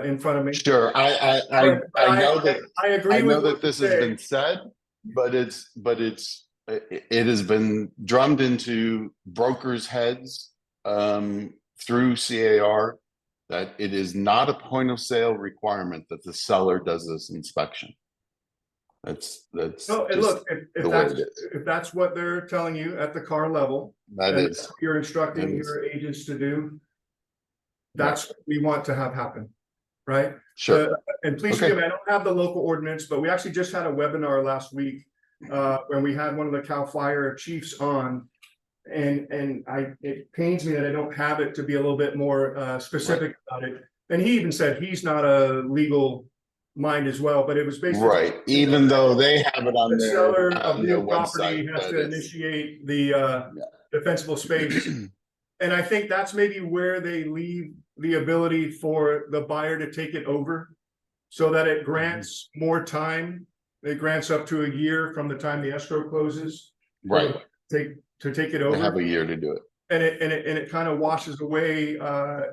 in front of me. Sure, I know that, I agree I with know what that this you has say. been said, but it has been drummed into brokers' heads through CAR that it is not a point of sale requirement that the seller does this inspection. That's No, and just look, the way it is. if that's what they're telling you at the car level, That and is, you're instructing that is. your agents to do, that's what we want to have happen, right? Sure. And please Okay. forgive me, I don't have the local ordinance, but we actually just had a webinar last week when we had one of the CAL FIRE chiefs on. And it pains me that I don't have it to be a little bit more specific about it. And he even said he's not a legal mind as well, but it was basically Right, even though they have it on the seller their of real website, property has but to it's, initiate the defensible space. And I think that's maybe where they leave the ability for the buyer to take it over so that it grants more time. It grants up to a year from the time the escrow closes. right, To take it they over. have a year to do it. And it kind of washes away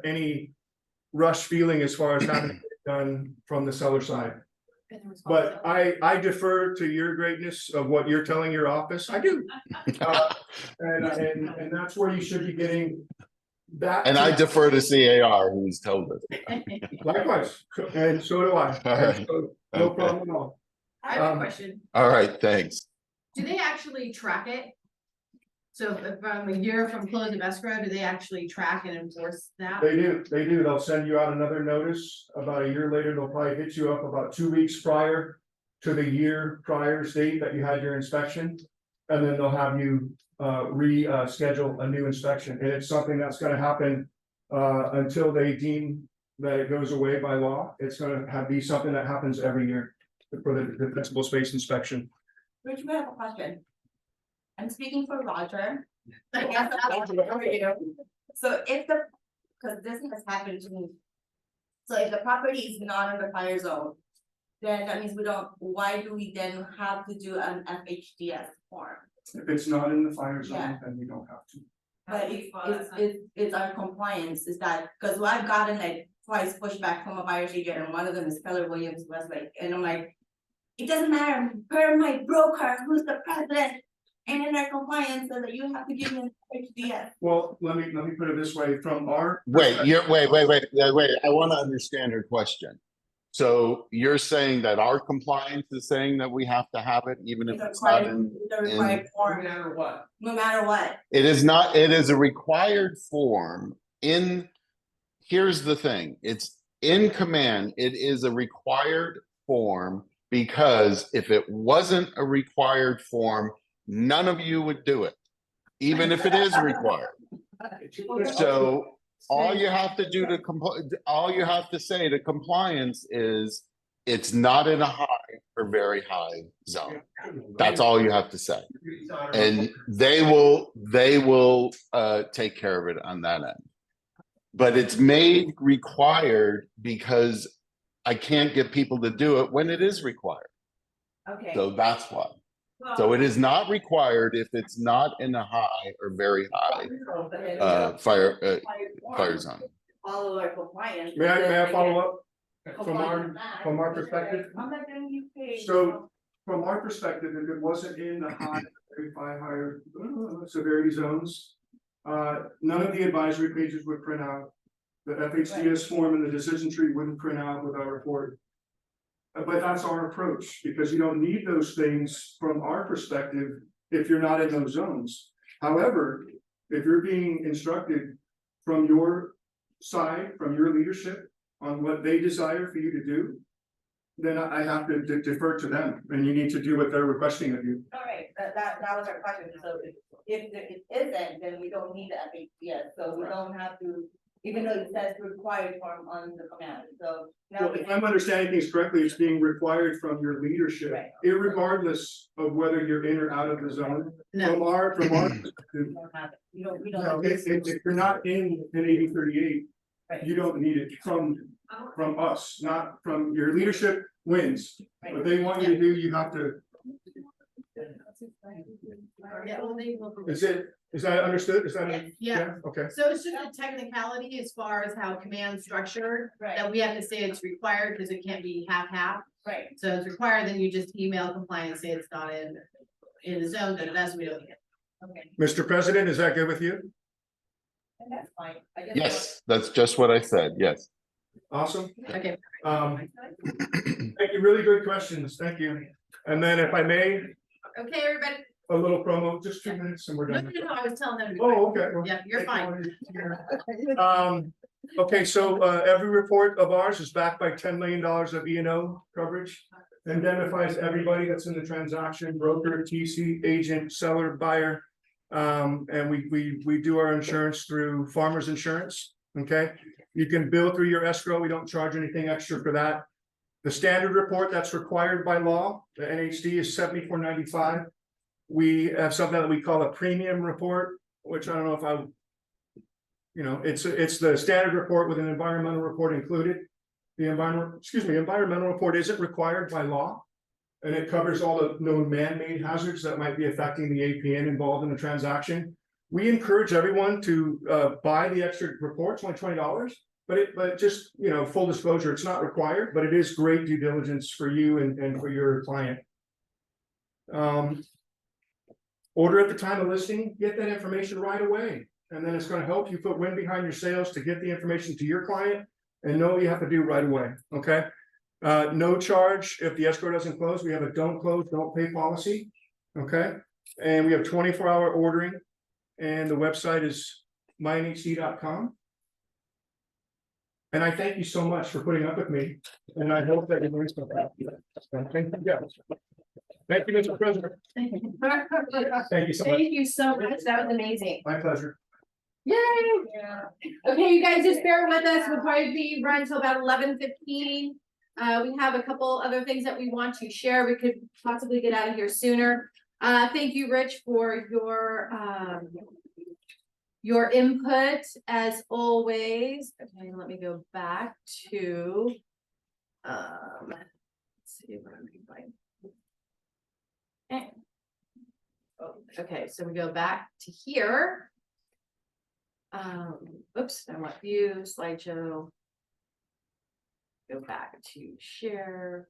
any rush feeling as far as having it done from the seller side. But I defer to your greatness of what you're telling your office. I do. And that's where you should be getting that. And I defer to CAR, who's told us. Likewise, and so do I. All And right. so, no problem at all. I have a question. All right, thanks. Do they actually track it? So if from a year from close of escrow, do they actually track and enforce that? They do. They'll send you out another notice. About a year later, they'll probably hit you up about 2 weeks prior to the year prior date that you had your inspection. And then they'll have you reschedule a new inspection. And it's something that's gonna happen until they deem that it goes away by law. It's gonna be something that happens every year for the defensible space inspection. Rich, we have a question. I'm speaking for Roger. So if because this has happened to me. So if the property is not in the fire zone, then that means why do we then have to do an FHDS form? If it's not in the fire zone, Yeah. then you don't have to. But it's our compliance, is that, because I've gotten like twice pushback from a buyer's agent, and one of them is Keller Williams Westlake, and I'm like, it doesn't matter, per my broker, who's the president, and in our compliance, so that you have to give me an HDS. Well, let me put it this way, from our. Wait, wait, I want to understand her question. So you're saying that our compliance is saying that we have to have it, even if it's not in. The required form, No matter what. no matter what. It is not, it is a required form in, here's the thing, it's in command, it is a required form because if it wasn't a required form, none of you would do it, even if it is required. So all you have to do to all you have to say to compliance is it's not in a high or very high zone. That's all you have to say. And they will take care of it on that end. But it's made required because I can't get people to do it when it is required. Okay. So that's why. So it is not required if it's not in a high or very high fire zone. Follow our compliance. May I follow up from our perspective? I'm not gonna you pay. So from our perspective, if it wasn't in the high, very higher severity zones, none of the advisory pages would print out. The FHDS form and the decision tree wouldn't print out with our report. But that's our approach, because you don't need those things from our perspective if you're not in those zones. However, if you're being instructed from your side, from your leadership on what they desire for you to do, then I have to defer to them, and you need to do what they're requesting of you. All right, that was our question, so if it isn't, then we don't need the FHDS, so we don't have to even though it says required form on the command, so. now Well, we- if I'm understanding things correctly, it's being required from your leadership, Right. irregardless of whether you're in or out of the zone. No. From our, We don't have it, we don't. no, if you're not in an 80-38, Right. you don't need it from us, not from your leadership wins. What they want you to do, you have to, Yeah, well, they will. is that understood? Is that? Yeah. Okay, So it's just a technicality as far as how command's structured, Right, that we have to say it's required, because it can't be half. right, So it's required, then you just email compliance, say it's not in the zone, that it does, we don't need it. okay, Mr. President, is that good with you? and that's fine. I just Yes, that's just what I said, yes. Awesome. Okay. Thank you, really good questions, thank you. And then if I may, Okay, everybody, a little promo, just 2 minutes and we're no, done. I was telling them to be Oh, okay. well, Yeah, you're fine. Okay, so every report of ours is backed by $10 million of E&O coverage. Indemnifies everybody that's in the transaction, broker, TC, agent, seller, buyer. And we do our insurance through Farmers Insurance, okay? You can bill through your escrow, we don't charge anything extra for that. The standard report that's required by law, the NHD, is $74.95. We have something that we call a premium report, which I don't know if I. It's the standard report with an environmental report included. The environmental report isn't required by law. And it covers all the known man-made hazards that might be affecting the APN involved in the transaction. We encourage everyone to buy the extra report, it's only $20. But just, full disclosure, it's not required, but it is great due diligence for you and for your client. Order at the time of listing, get that information right away. And then it's gonna help you put wind behind your sails to get the information to your client and know what you have to do right away, okay? No charge if the escrow doesn't close. We have a don't close, don't pay policy, okay? And we have 24-hour ordering, and the website is mynhd.com. And I thank you so much for putting up with me, and I hope that you learned something. Thank you, guys. Thank you, Mr. President. Thank you so much. Thank you so much, that was amazing. My pleasure. Yay! Yeah. Okay, you guys just bear with us, we'll probably be run till about 11:15. We have a couple other things that we want to share, we could possibly get out of here sooner. Thank you, Rich, for your input as always. Okay, let me go back to, let's see what I'm find. Okay, so we go back to here. Oops, I want view, slideshow. Go back to share.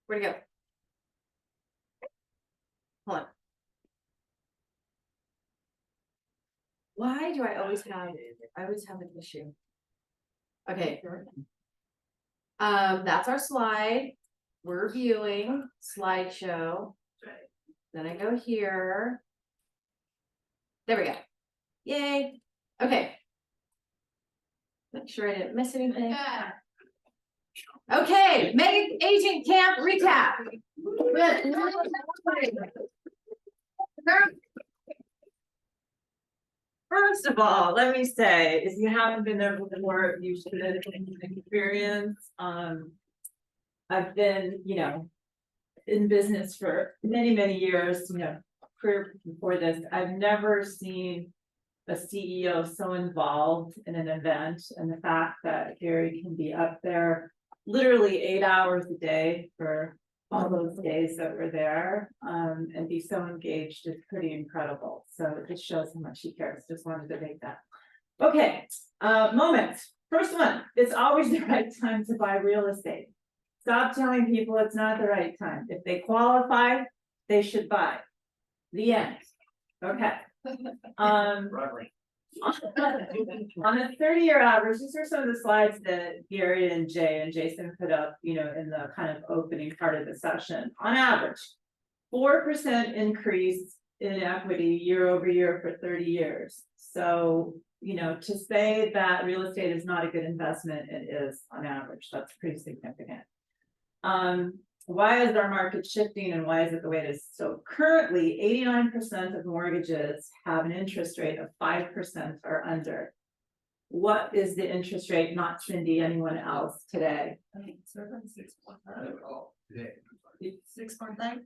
Where'd it go? Hold on. Why do I always have an issue? Okay. That's our slide. We're viewing slideshow. Then I go here. There we go. Yay. Okay. Make sure I didn't miss anything. Okay, Mega Agent Camp recap. First of all, let me say, if you haven't been there before, you should experience. I've been, in business for many, many years, career before this. I've never seen a CEO so involved in an event, and the fact that Gary can be up there literally 8 hours a day for all those days that we're there, and be so engaged is pretty incredible. So it just shows how much he cares. Just wanted to make that. Okay, moments. First one, it's always the right time to buy real estate. Stop telling people it's not the right time. If they qualify, they should buy. The end. Okay. On a 30-year average, these are some of the slides that Gary and Jason put up, in the kind of opening part of the session. On average, 4% increase in equity year over year for 30 years. So, to say that real estate is not a good investment, it is on average. That's pretty significant. why is our market shifting and why is it the way it is? So currently, 89% of mortgages have an interest rate of 5% or under. What is the interest rate, not Cindy, anyone else today? 6.9,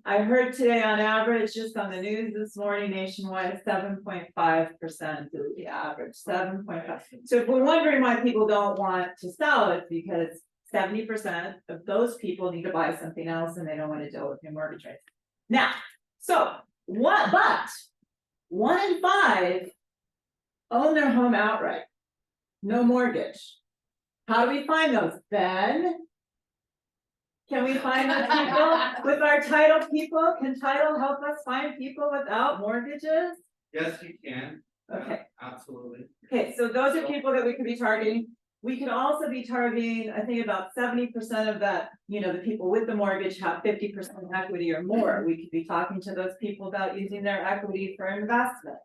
I heard today on average, just on the news this morning nationwide, 7.5% is the average, 7.5. So if we're wondering why people don't want to sell, it's because 70% of those people need to buy something else and they don't want to deal with new mortgage rates. Now, so what, but 1 in 5 own their home outright, no mortgage. How do we find those? Ben? Can we find those people with our title people? Can title help us find people without mortgages? Yes, you can. Okay. Absolutely. Okay, so those are people that we could be targeting. We could also be targeting, I think about 70% of that, you know, the people with the mortgage have 50% equity or more. We could be talking to those people about using their equity for investment.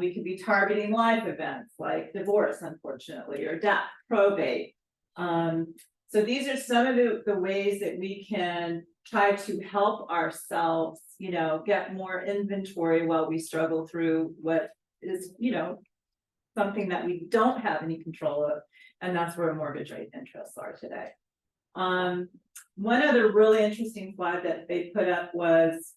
We could be targeting life events like divorce, unfortunately, or death, probate. So these are some of the ways that we can try to help ourselves, you know, get more inventory while we struggle through what is, you know, something that we don't have any control of, and that's where mortgage rate interests are today. One other really interesting slide that they put up was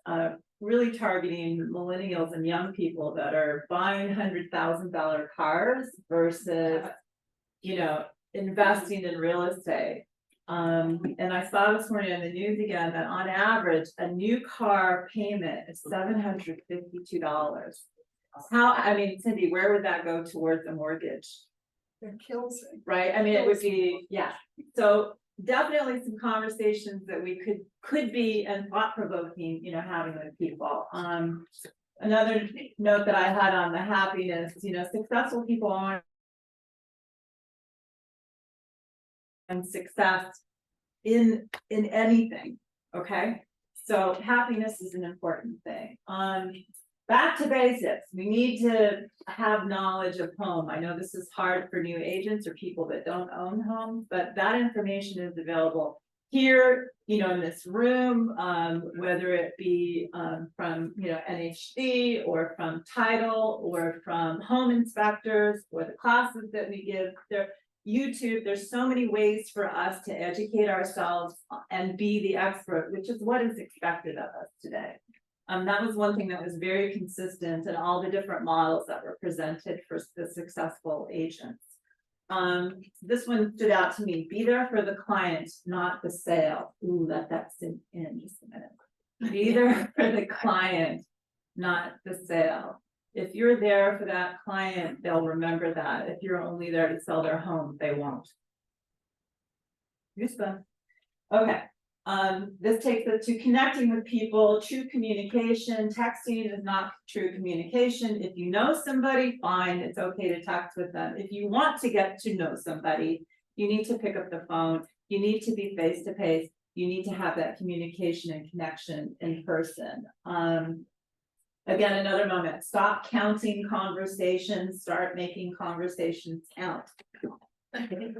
really targeting millennials and young people that are buying $100,000 cars versus, you know, investing in real estate. And I saw this morning on the news again that on average, a new car payment is $752. How, I mean, Cindy, where would that go towards a mortgage? it kills it. Right, I mean, it would be, yeah, so definitely some conversations that we could be and thought-provoking, you know, having with people. Another note that I had on the happiness, you know, successful people aren't and success in anything, okay? So happiness is an important thing. Back to basics, we need to have knowledge of home. I know this is hard for new agents or people that don't own homes, but that information is available here, you know, in this room, whether it be from, you know, NHD or from title or from home inspectors or the classes that we give there. YouTube, there's so many ways for us to educate ourselves and be the expert, which is what is expected of us today. That was one thing that was very consistent in all the different models that were presented for the successful agents. This one stood out to me, be there for the client, not the sale. Ooh, let that sink in just a minute. Be there for the client, not the sale. If you're there for that client, they'll remember that. If you're only there to sell their home, they won't. Goosebumps. Okay. This takes us to connecting with people, true communication. Texting is not true communication. If you know somebody, fine, it's okay to text with them. If you want to get to know somebody, you need to pick up the phone. You need to be face to face. You need to have that communication and connection in person. Again, another moment, stop counting conversations, start making conversations count. Okay.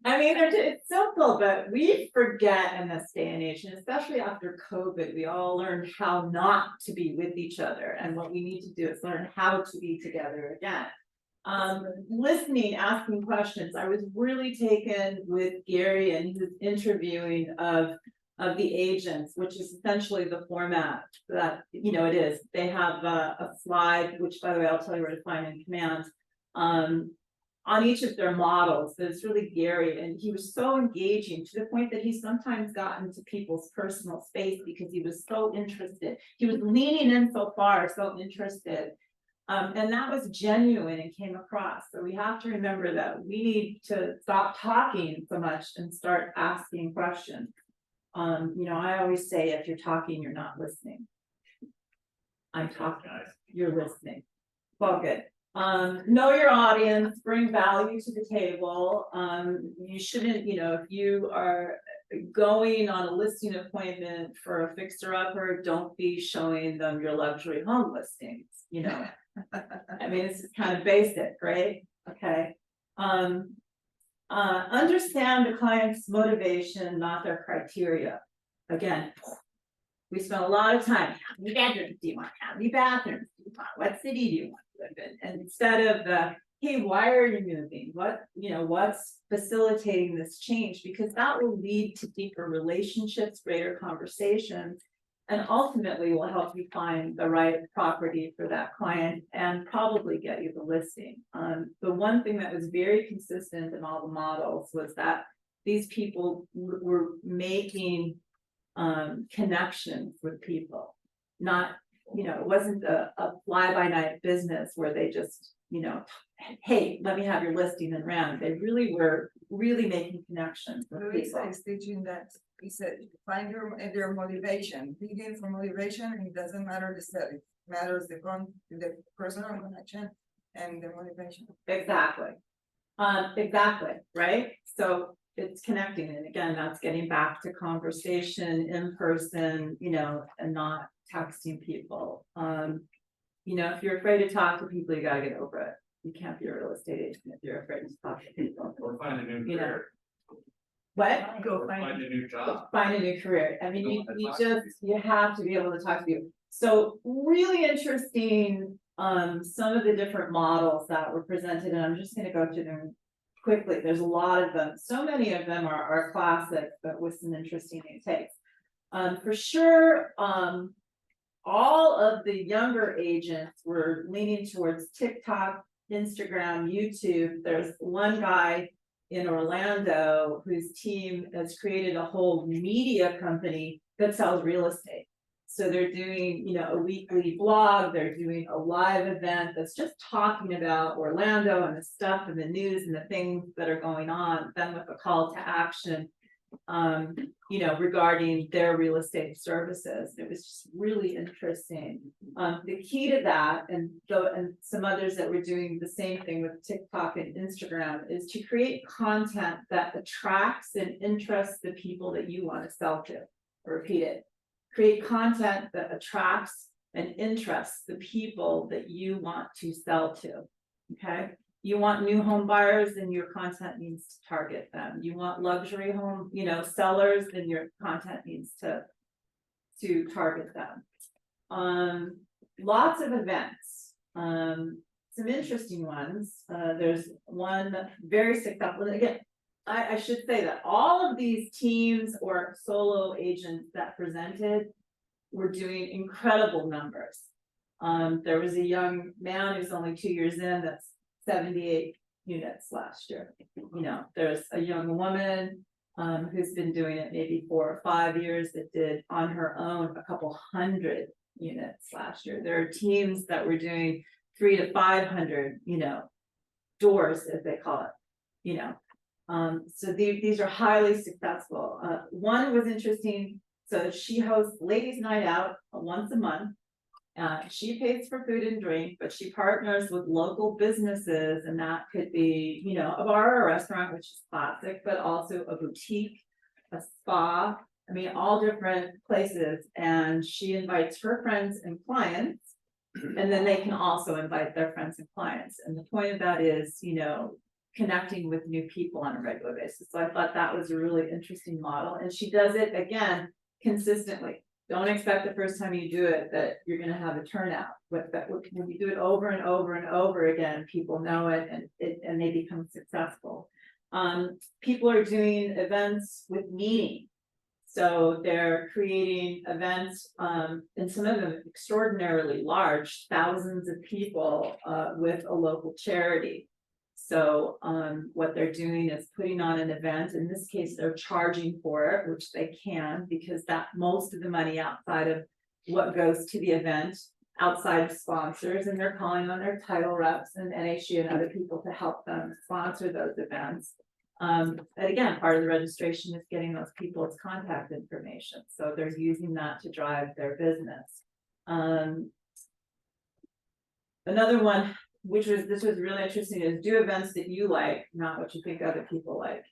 I mean, it's simple, but we forget in this day and age, and especially after COVID, we all learned how not to be with each other. And what we need to do is learn how to be together again. Listening, asking questions. I was really taken with Gary and his interviewing of the agents, which is essentially the format that, you know, it is. They have a slide, which by the way, I'll tell you where to find in command, on each of their models. That's really Gary, and he was so engaging to the point that he sometimes got into people's personal space because he was so interested. He was leaning in so far, so interested. And that was genuine and came across. So we have to remember that we need to stop talking so much and start asking questions. You know, I always say, if you're talking, you're not listening. I'm talking, you're listening. Well, good. Know your audience, bring value to the table. You shouldn't, you know, if you are going on a listing appointment for a fixer-upper, don't be showing them your luxury home listings, you know. I mean, this is kind of basic, right? Okay. Understand the client's motivation, not their criteria. Again, we spent a lot of time, how many bedrooms do you want? How many bathrooms do you want? What city do you want to live in? And instead of the, hey, why are you moving? What, what's facilitating this change? Because that will lead to deeper relationships, greater conversations, and ultimately will help you find the right property for that client and probably get you the listing. The one thing that was very consistent in all the models was that these people were making connections with people, not, it wasn't a fly-by-night business where they just, hey, let me have your listing and ran. They really were making connections with Luisa people. is teaching that. He said, find your motivation, dig in for motivation, and it doesn't matter the set, it matters the personal connection and the motivation. Exactly. Exactly, right? So it's connecting, and again, that's getting back to conversation in person, and not texting people. If you're afraid to talk to people, you gotta get over it. You can't be a real estate agent if you're afraid to talk to people. Or find a new You know. career. What? Or find a new job. Find a new career. I mean, you have to be able to talk to people. So really interesting, some of the different models that were presented, and I'm just gonna go through them quickly. There's a lot of them. So many of them are classic, but with some interesting new takes. For sure, all of the younger agents were leaning towards TikTok, Instagram, YouTube. There's one guy in Orlando whose team has created a whole media company that sells real estate. So they're doing, a weekly blog, they're doing a live event that's just talking about Orlando and the stuff and the news and the things that are going on, then with a call to action, regarding their real estate services. It was just really interesting. The key to that, and some others that were doing the same thing with TikTok and Instagram, is to create content that attracts and interests the people that you want to sell to. I'll repeat it. Create content that attracts and interests the people that you want to sell to. Okay. You want new home buyers, then your content needs to target them. You want luxury home, sellers, then your content needs to target them. Lots of events, some interesting ones. There's one very successful, and again, I should say that all of these teams or solo agents that presented were doing incredible numbers. There was a young man who's only 2 years in that's 78 units last year. There's a young woman who's been doing it maybe 4 or 5 years that did on her own a couple hundred units last year. There are teams that were doing 300 to 500, doors, as they call it, so these are highly successful. One was interesting. So she hosts Ladies Night Out once a month. She pays for food and drink, but she partners with local businesses, and that could be, a bar or a restaurant, which is classic, but also a boutique, a spa, all different places. And she invites her friends and clients, and then they can also invite their friends and clients. And the point of that is, connecting with new people on a regular basis. So I thought that was a really interesting model. And she does it, again, consistently. Don't expect the first time you do it that you're going to have a turnout. When you do it over and over and over again, people know it and they become successful. People are doing events with meaning. So they're creating events, and some of them extraordinarily large, thousands of people with a local charity. So what they're doing is putting on an event. In this case, they're charging for it, which they can, because that most of the money outside of what goes to the event, outside of sponsors, and they're calling on their title reps and NHG and other people to help them sponsor those events. And again, part of the registration is getting those people's contact information. So they're using that to drive their business. Another one, this was really interesting, is do events that you like, not what you think other people like.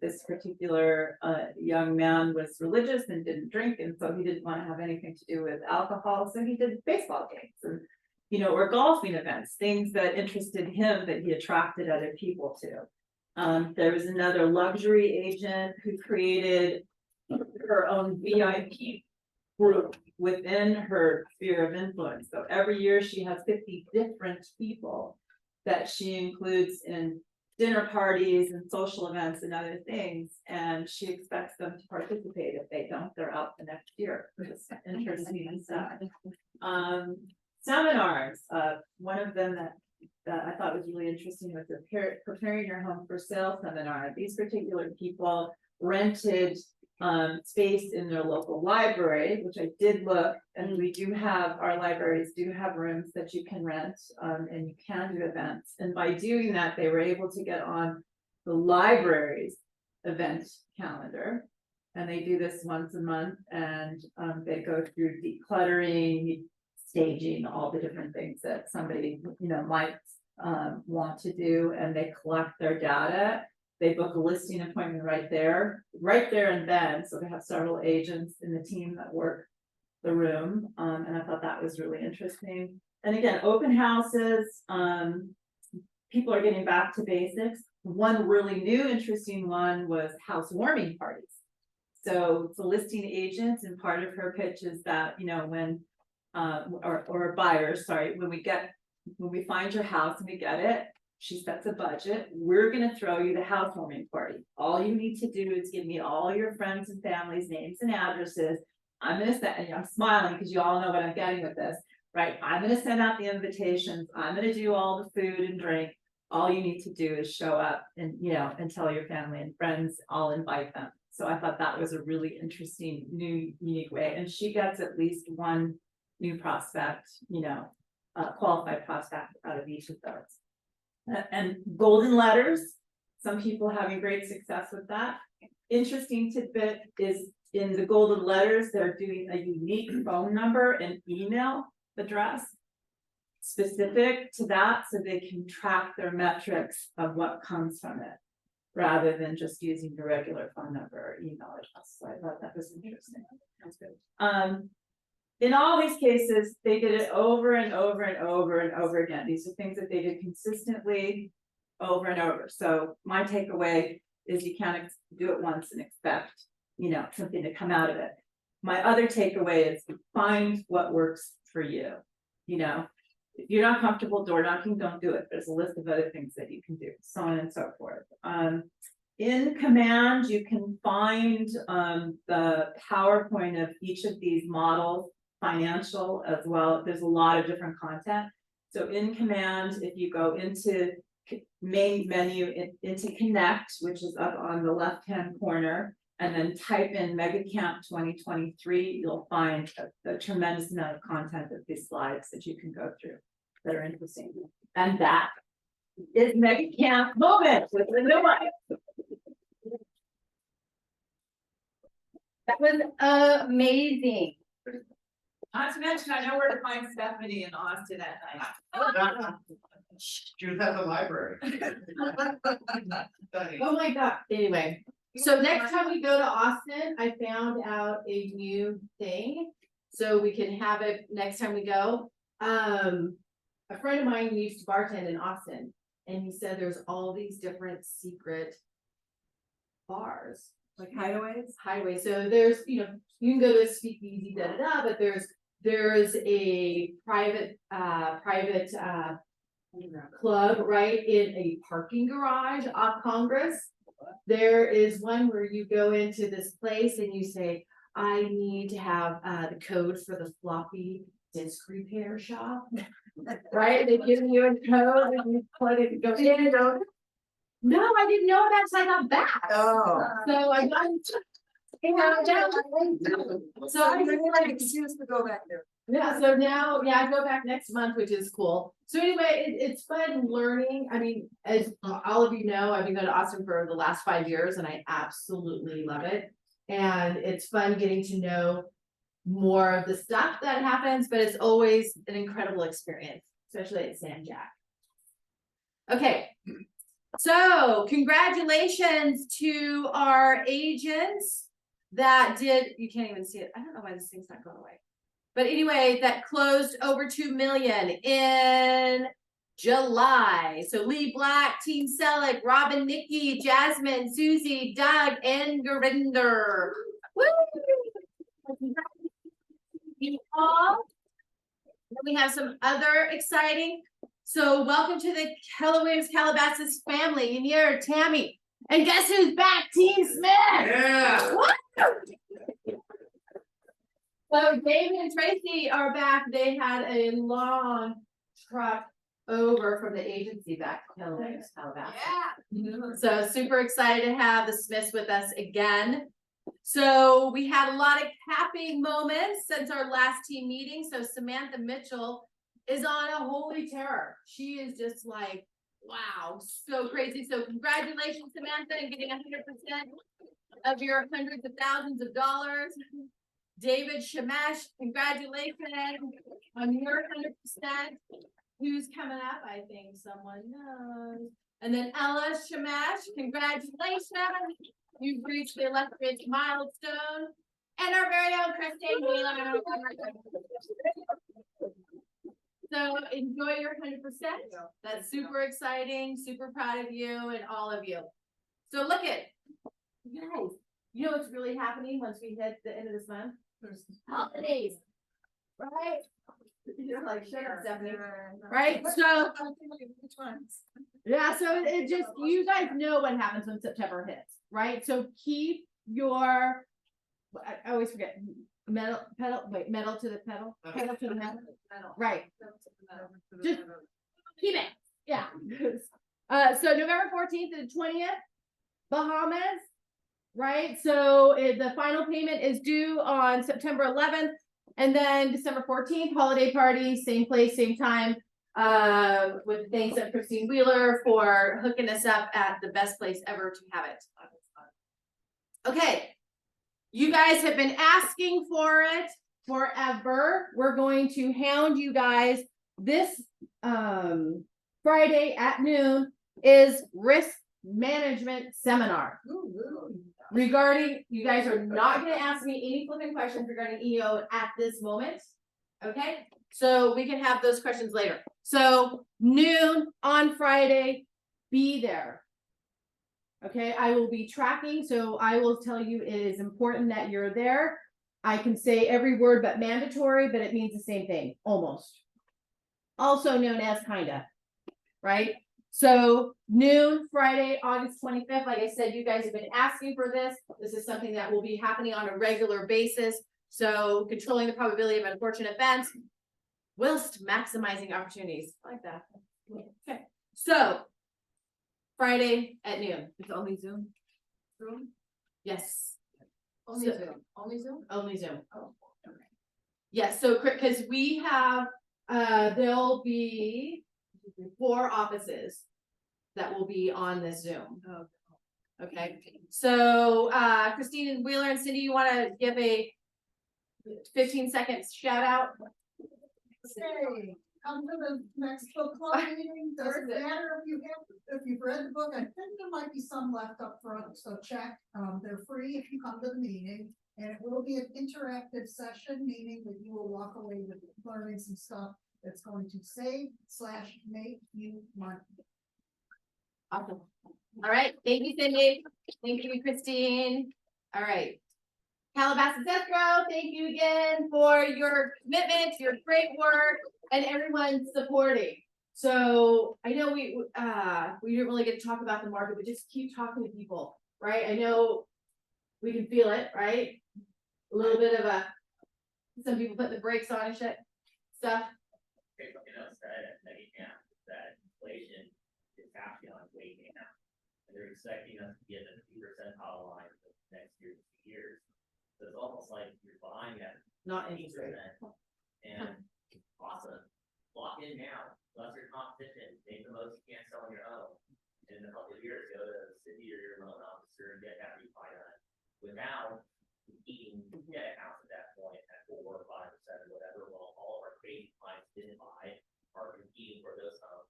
This particular young man was religious and didn't drink, and so he didn't want to have anything to do with alcohol. So he did baseball games and, or golfing events, things that interested him that he attracted other people to. There was another luxury agent who created her own VIP group within her sphere of influence. So every year she has 50 different people that she includes in dinner parties and social events and other things. And she expects them to participate. If they don't, they're out the next year. It's interesting stuff. Seminars, one of them that I thought was really interesting was the preparing your home for sale seminar. These particular people rented space in their local library, which I did look, and we do have, our libraries do have rooms that you can rent, and you can do events. And by doing that, they were able to get on the library's event calendar. And they do this once a month, and they go through decluttering, staging, all the different things that somebody, might want to do, and they collect their data. They book a listing appointment right there and then. So they have several agents in the team that work the room. And I thought that was really interesting. And again, open houses, people are getting back to basics. One really new, interesting one was housewarming parties. So it's a listing agent, and part of her pitch is that, when, or buyers, sorry, when we find your house and we get it, she sets a budget. We're going to throw you the housewarming party. All you need to do is give me all your friends and family's names and addresses. I'm going to send, and I'm smiling because you all know what I'm getting with this, right? I'm going to send out the invitations. I'm going to do all the food and drink. All you need to do is show up and, and tell your family and friends. I'll invite them. So I thought that was a really interesting, new, unique way. And she gets at least one new prospect, qualified prospect out of each of those. And golden letters, some people having great success with that. Interesting tidbit is in the golden letters, they're doing a unique phone number and email address specific to that, so they can track their metrics of what comes from it, rather than just using the regular phone number or email address. So I thought that was interesting. That's good. In all these cases, they did it over and over and over and over again. These are things that they did consistently over and over. So my takeaway is you can't do it once and expect, something to come out of it. My other takeaway is find what works for you. If you're not comfortable door knocking, don't do it. There's a list of other things that you can do, so on and so forth. In Command, you can find the PowerPoint of each of these models, financial as well. There's a lot of different content. So in Command, if you go into main menu, into Connect, which is up on the left-hand corner, and then type in MegaCamp 2023, you'll find a tremendous amount of content of these slides that you can go through that are interesting. And that is MegaCamp Moment with the new one. That was amazing. Not to mention, I know where to find Stephanie in Austin at night. She was at the library. Oh my God. Anyway, so next time we go to Austin, I found out a new thing. So we can have it next time we go. A friend of mine used to bartend in Austin, and he said there's all these different secret bars. Like hideaways? So there's, you can go to a speakeasy, but there's a private club right in a parking garage off Congress. There is one where you go into this place and you say, I need to have the code for the floppy disk repair shop. Right? They give you a code and you plug it and go in and go. No, I didn't know that until I got back. Oh. So I got so I really like excuse to go back there. yeah, so now, I go back next month, which is cool. So anyway, it's fun learning. I mean, as all of you know, I've been going to Austin for the last 5 years and I absolutely love it. And it's fun getting to know more of the stuff that happens, but it's always an incredible experience, especially at San Jack. Okay. So congratulations to our agents that did, you can't even see it. I don't know why this thing's not going away. But anyway, that closed over 2 million in July. So Lee Black, Team Selick, Robin, Nikki, Jasmine, Susie, Doug, and Gurinder. Woo! You all. Then we have some other exciting. So welcome to the Keller Williams Calabasas family. And here, Tammy. And guess who's back? Team Smith. Yeah. Woo! So David and Tracy are back. They had a long truck over from the agency back to Keller Williams Calabasas. Yeah. So super excited to have the Smiths with us again. So we had a lot of capping moments since our last team meeting. So Samantha Mitchell is on a holy terror. She is just like, wow, so crazy. So congratulations, Samantha, and getting 100% of your hundreds of thousands of dollars. David Shamash, congratulations on your 100%. Who's coming up? I think someone knows. And then Ella Shamash, congratulations. You've reached the illustrious milestone. And our very own Christine Wheeler. So enjoy your 100%. That's super exciting, super proud of you and all of you. So look at, you guys, you know what's really happening once we hit the end of this month? There's holidays, right? You're like, shut up, Stephanie. Right? So, Which ones? yeah, so it just, you guys know what happens when September hits, right? So keep your, I always forget, metal to the pedal, pedal to the metal, right? Just keep it, yeah. So November 14th to the 20th, Bahamas, right? So the final payment is due on September 11th, and then December 14th, holiday party, same place, same time. With thanks to Christine Wheeler for hooking us up at the best place ever to have it. Okay, you guys have been asking for it forever. We're going to hound you guys. This Friday at noon is risk management seminar. Regarding, you guys are not going to ask me any flipping questions regarding EO at this moment. Okay, so we can have those questions later. So noon on Friday, be there. Okay, I will be tracking, so I will tell you it is important that you're there. I can say every word but mandatory, but it means the same thing, almost. Also known as kinda, right? So noon, Friday, August 25th. Like I said, you guys have been asking for this. This is something that will be happening on a regular basis. So controlling the probability of unfortunate events whilst maximizing opportunities. I like that. Okay. So Friday at noon. It's only Zoom? Zoom? Yes. Only So- Zoom? Only Zoom? Only Zoom. Oh, okay. Yes, so because we have, there'll be 4 offices that will be on this Zoom. Oh. Okay, so Christine and Wheeler and Cindy, you want to give a 15 seconds shout out? Hey, come to the next book club meeting, doesn't matter if you've read the book, I think there might be some left up front, so check, they're free if you come to the meeting. And it will be an interactive session, meaning that you will walk away with learning some stuff that's going to save/make you money. Awesome. All right, thank you, Cindy. Thank you, Christine. All right. Calabasas Escrow, thank you again for your commitment, your great work, and everyone supporting. So I know we didn't really get to talk about the market, but just keep talking to people, right? I know we can feel it, right? A little bit of some people put the brakes on and shit stuff. That inflation is happening on way down. And they're expecting us to get a 2% line for the next 2 years. So it's almost like you're buying at Not interest rate. And awesome. Lock in now. Less your competition. Make the most you can sell on your own. And in a couple of years, go to the city or your loan officer and get that refi done. Without eating debt accounts at that point at 4 or 5% or whatever, well, all of our crazy clients didn't buy are competing for those homes,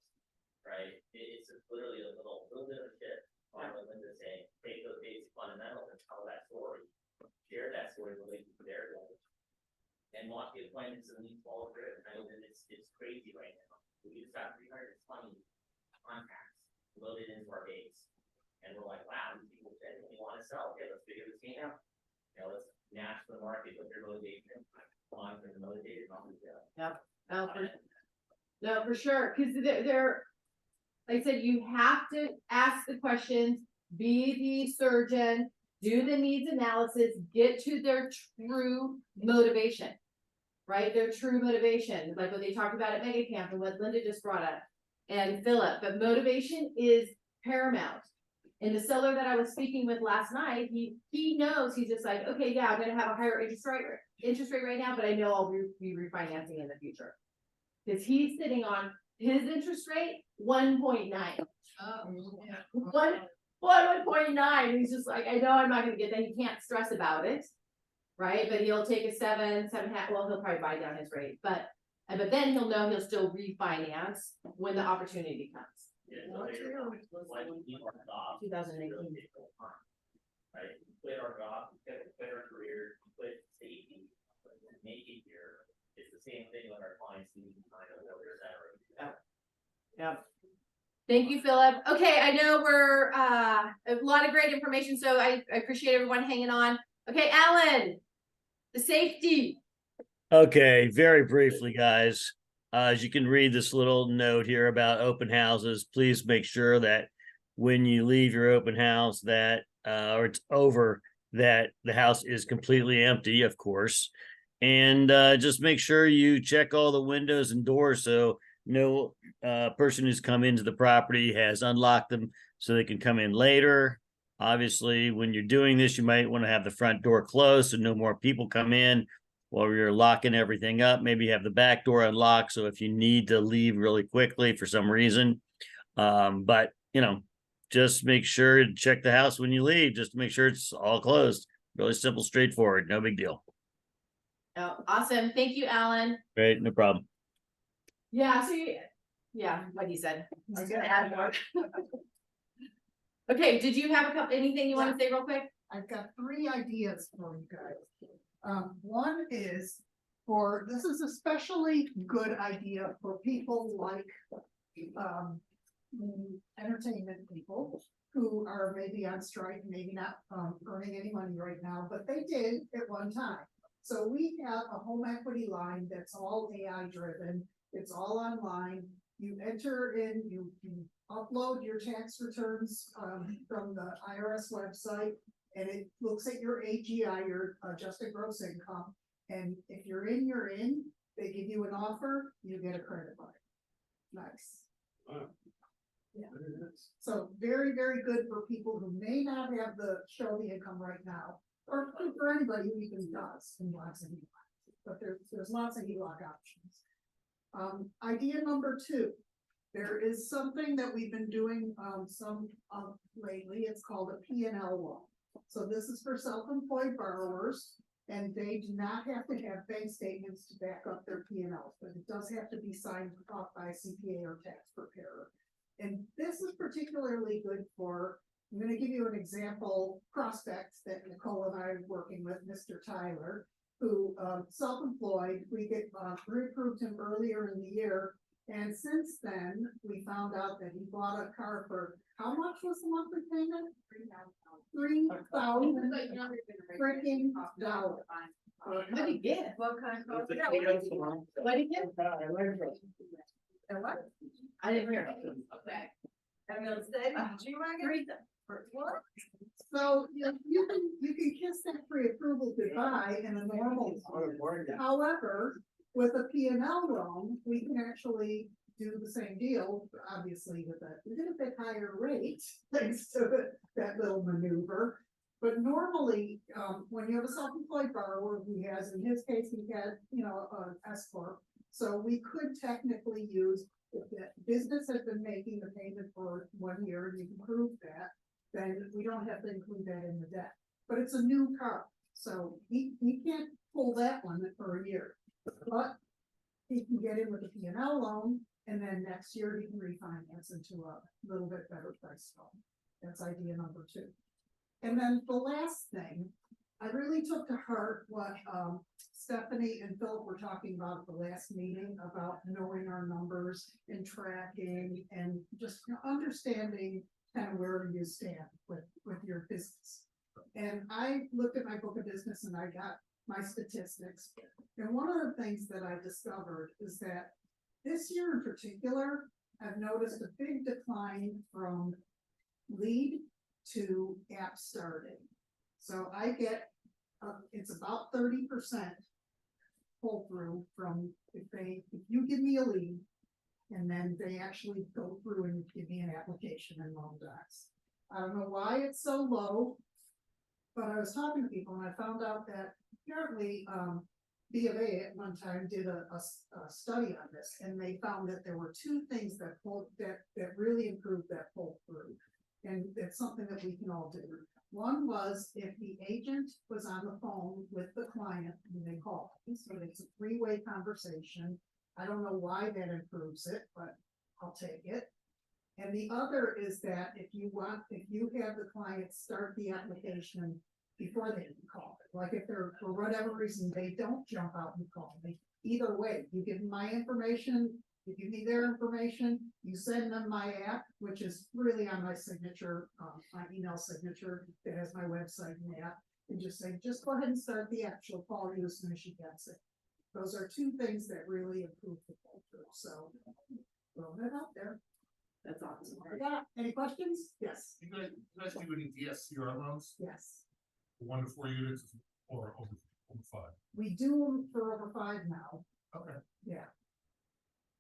right? It's literally a little bit of a shift. Finally, Linda saying, take those basic fundamentals and tell that story, share that story related to their goals, and watch the appointments and leads follow through. I know that it's crazy right now. We just got 320 And we're like, wow, these people genuinely wanna sell, okay, let's figure this game out. You know, let's match the market with their motivation, monitor the motivated, not the. No, for sure, because they're, like I said, you have to ask the questions, be the surgeon, do the needs analysis, get to their true motivation. Right, their true motivation, like what they talked about at Mega Camp and what Linda just brought up, and Philip, but motivation is paramount. And the seller that I was speaking with last night, he knows, he's just like, okay, yeah, I'm gonna have a higher interest rate right now, but I know I'll be refinancing in the future. Cause he's sitting on his interest rate, 1.9. One 1.9, he's just like, I know I'm not gonna get that, he can't stress about it. Right, but he'll take a 7.5, well, he'll probably buy down his rate, but then he'll know he'll still refinance when the opportunity comes. Yeah, so like, we need our jobs. 2018. Right, we quit our job, we quit our career, we quit safety, make it here. It's the same thing with our clients, we kind of know where they're at. Yep. Thank you, Philip. Okay, I know we're a lot of great information, so I appreciate everyone hanging on. Okay, Alan, the safety. Okay, very briefly, guys. As you can read this little note here about open houses, please make sure that when you leave your open house that or it's over, that the house is completely empty, of course. And just make sure you check all the windows and doors so no person who's come into the property has unlocked them so they can come in later. Obviously, when you're doing this, you might want to have the front door closed so no more people come in while you're locking everything up. Maybe have the back door unlocked so if you need to leave really quickly for some reason. But you know, just make sure to check the house when you leave, just to make sure it's all closed. Really simple, straightforward, no big deal. Oh, awesome. Thank you, Alan. Great, no problem. Yeah, so yeah, what he said. I was gonna add more. Okay, did you have anything you want to say real quick? I've got 3 ideas for you guys. One is this is especially good idea for people like, entertainment people who are maybe on strike, maybe not, earning any money right now, but they did at one time. So we have a home equity line that's all AI driven. It's all online. You enter in, you upload your tax returns from the IRS website, and it looks at your AGI, your adjusted gross income. And if you're in, you're in. They give you an offer, you get a credit line. Nice. Wow. Yeah. So very, very good for people who may not have show the income right now, or for anybody who even does in lots of HELOCs. But there's lots of HELOC options. Idea number 2. There is something that we've been doing some of lately. It's called a P&L loan. So this is for self-employed borrowers, and they do not have to have bank statements to back up their P&Ls, but it does have to be signed off by a CPA or tax preparer. And this is particularly good for, I'm going to give you an example prospect that Nicole and I are working with, Mr. Tyler, who self-employed. We approved him earlier in the year. And since then, we found out that he bought a car for, how much was the monthly payment? $3,000 freaking dollars. What did he get? What kind of? What did he get? And what? I didn't hear. Okay. I'm gonna say, what? So you can kiss that pre-approval goodbye in a normal. However, with a P&L loan, we can actually do the same deal, obviously with a little bit higher rate, thanks to that little maneuver. But normally, when you have a self-employed borrower who has, in his case, he had, an S corp. So we could technically use, if the business has been making the payment for 1 year and you can prove that, then we don't have to include that in the debt. But it's a new car, so he can't pull that one for a year. But he can get in with a P&L loan, and then next year he can refinance into a little bit better price loan. That's idea number 2. And then the last thing, I really took to heart what Stephanie and Philip were talking about at the last meeting about knowing our numbers and tracking and just understanding kind of where you stand with your business. And I looked at my book of business and I got my statistics. And one of the things that I discovered is that this year in particular, I've noticed a big decline from lead to app starting. So I get, it's about 30% pull through from if you give me a lead and then they actually go through and give me an application in loan docs. I don't know why it's so low, but I was talking to people and I found out that apparently, B of A at one time did a study on this, and they found that there were two things that really improved that pull through. And it's something that we can all do. One was if the agent was on the phone with the client when they called, so it's a three-way conversation. I don't know why that improves it, but I'll take it. And the other is that if you have the client start the application before they even call it, like if they're, for whatever reason, they don't jump out and call me. Either way, you give them my information, you give me their information, you send them my app, which is really on my signature, my email signature that has my website and app, and just say, just go ahead and start the app. She'll call you as soon as she gets it. Those are two things that really improve the culture. So throw that out there. That's awesome. Yeah. Any questions? Yes. You guys do any DSCR loans? Yes. 1 to 4 units or over 5? We do them for over 5 now. Okay. Yeah.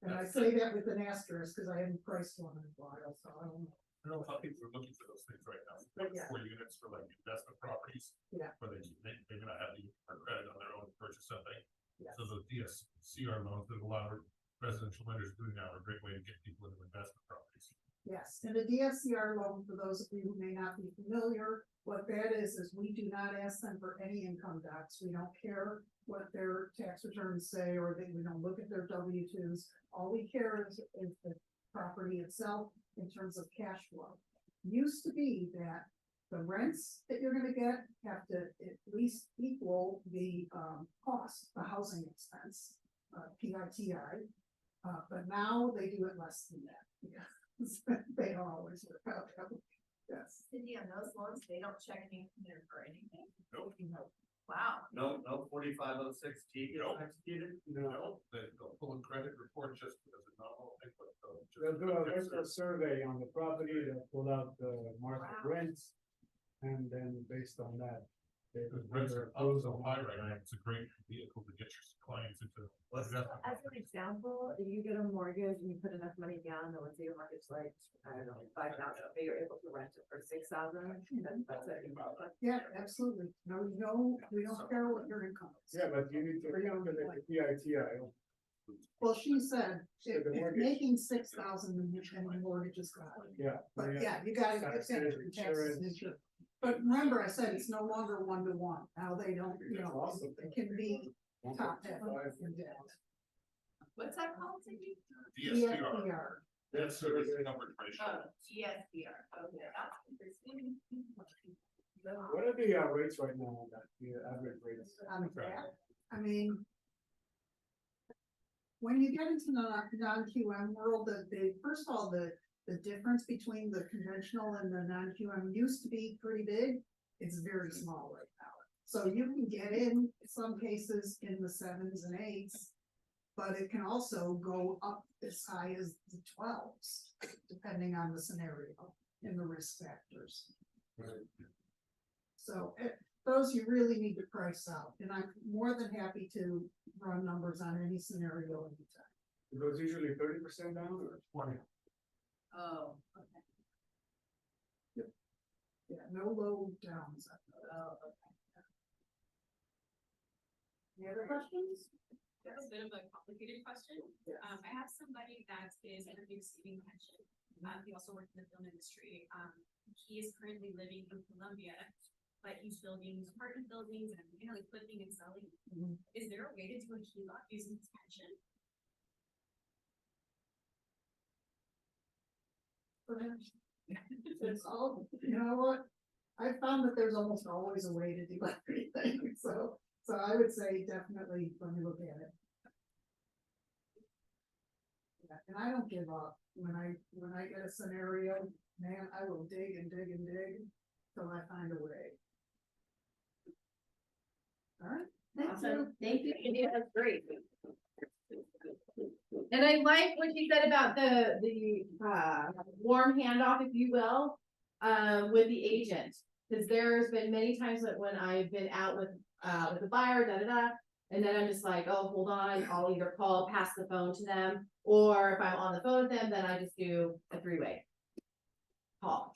And I say that with an asterisk because I haven't priced one in a while, so I don't know. I know a lot of people are looking for those things right now. But yeah. 4 units for like investment properties. Yeah. Where they may not have the credit on their own to purchase something. Yes. So the DSCR loans that a lot of residential lenders do now are a great way to get people into investment properties. Yes, and a DSCR loan, for those of you who may not be familiar, what that is we do not ask them for any income docs. We don't care what their tax returns say, or we don't look at their W-2s. All we care is the property itself in terms of cash flow. Used to be that the rents that you're gonna get have to at least equal the cost, the housing expense, PITI. But now they do it less than that. Yeah. They don't always work out. Yes. Cindy, on those loans, they don't check any there for anything. Nope. Wow. No 4506 T gets Nope. executed? No, they'll pull a credit report just as a normal thing, but They'll do a rental survey on the property, they'll pull out the market Wow. rents, and then based on that. They because would rents either are up approve so or high not. right now, it's a great vehicle to get your clients into. As investment an properties. example, if you get a mortgage and you put enough money down, and let's say your mortgage like, I don't know, 5,000, but you're able to rent it for 6,000, that's it. Yeah, absolutely. No, we don't care what your income is. Yeah, but you need to remember that the PITI. Well, she said, if the mortgage. making 6,000 and the mortgage is gone. Yeah. But yeah, you gotta get Taxes, that for taxes and insurance. But remember, I said it's no longer 1-to-1. Now they don't, it can be top down and down. What's that called, Cindy? DSCR, DSCR. debt service coverage ratio. GSDR, okay, that's interesting. What are the rates right now on that, the average rates? On that, I mean, when you get into the non-QM world, first of all, the difference between the conventional and the non-QM used to be pretty big. It's very small right now. So you can get in some cases in the 7s and 8s, but it can also go up as high as the 12s, depending on the scenario and the risk factors. So those you really need to price out, and I'm more than happy to run numbers on any scenario anytime. It goes usually 30% down or 20? Oh, okay. Yeah, no low downs. Oh, okay. Any other questions? That's a bit of a complicated question. Yes. I have somebody that is in a receiving pension. He also works in the film industry. He is currently living in Colombia, but he's building apartment buildings and like flipping and selling. Mhm. Is there a way to do a HELOC using his pension? Perhaps. It's all, you know what? I found that there's almost always a way to do everything, so I would say definitely, let me look at it. Yeah, and I don't give up when I get a scenario, Man, I will dig and dig and dig till I find a way. All right. Awesome, thank you, yeah, that's great. And I like what you said about the warm handoff, if you will, with the agent. Cause there's been many times that when I've been out with the buyer, and then I'm just like, oh, hold on, I'll either pass the phone to them, or if I'm on the phone with them, then I just do a 3-way call.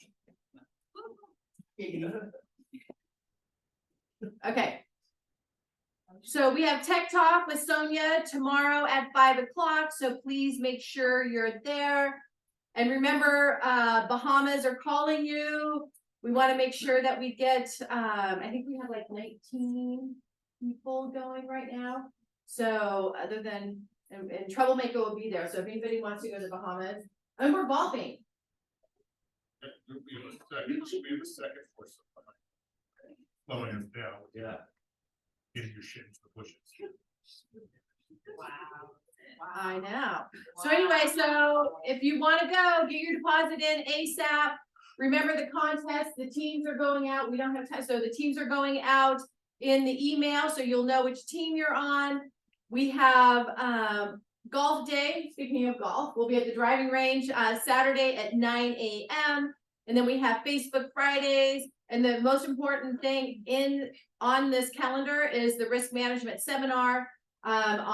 Okay. So we have Tech Talk with Sonia tomorrow at 5 o'clock, so please make sure you're there. And remember, Bahamas are calling you. We want to make sure that we get, I think we have like 19 people going right now. So other than, and Troublemaker will be there, so if anybody wants to go to the Bahamas, and we're golfing. You'll be in the second for something. Oh, and down. Yeah. Getting your shit into the bushes. Wow. I know. So anyway, so if you want to go, get your deposit in ASAP. Remember the contest, the teams are going out. We don't have time. So the teams are going out in the email, so you'll know which team you're on. We have golf day. Speaking of golf, we'll be at the driving range Saturday at 9 a.m. And then we have Facebook Fridays. And the most important thing on this calendar is the risk management seminar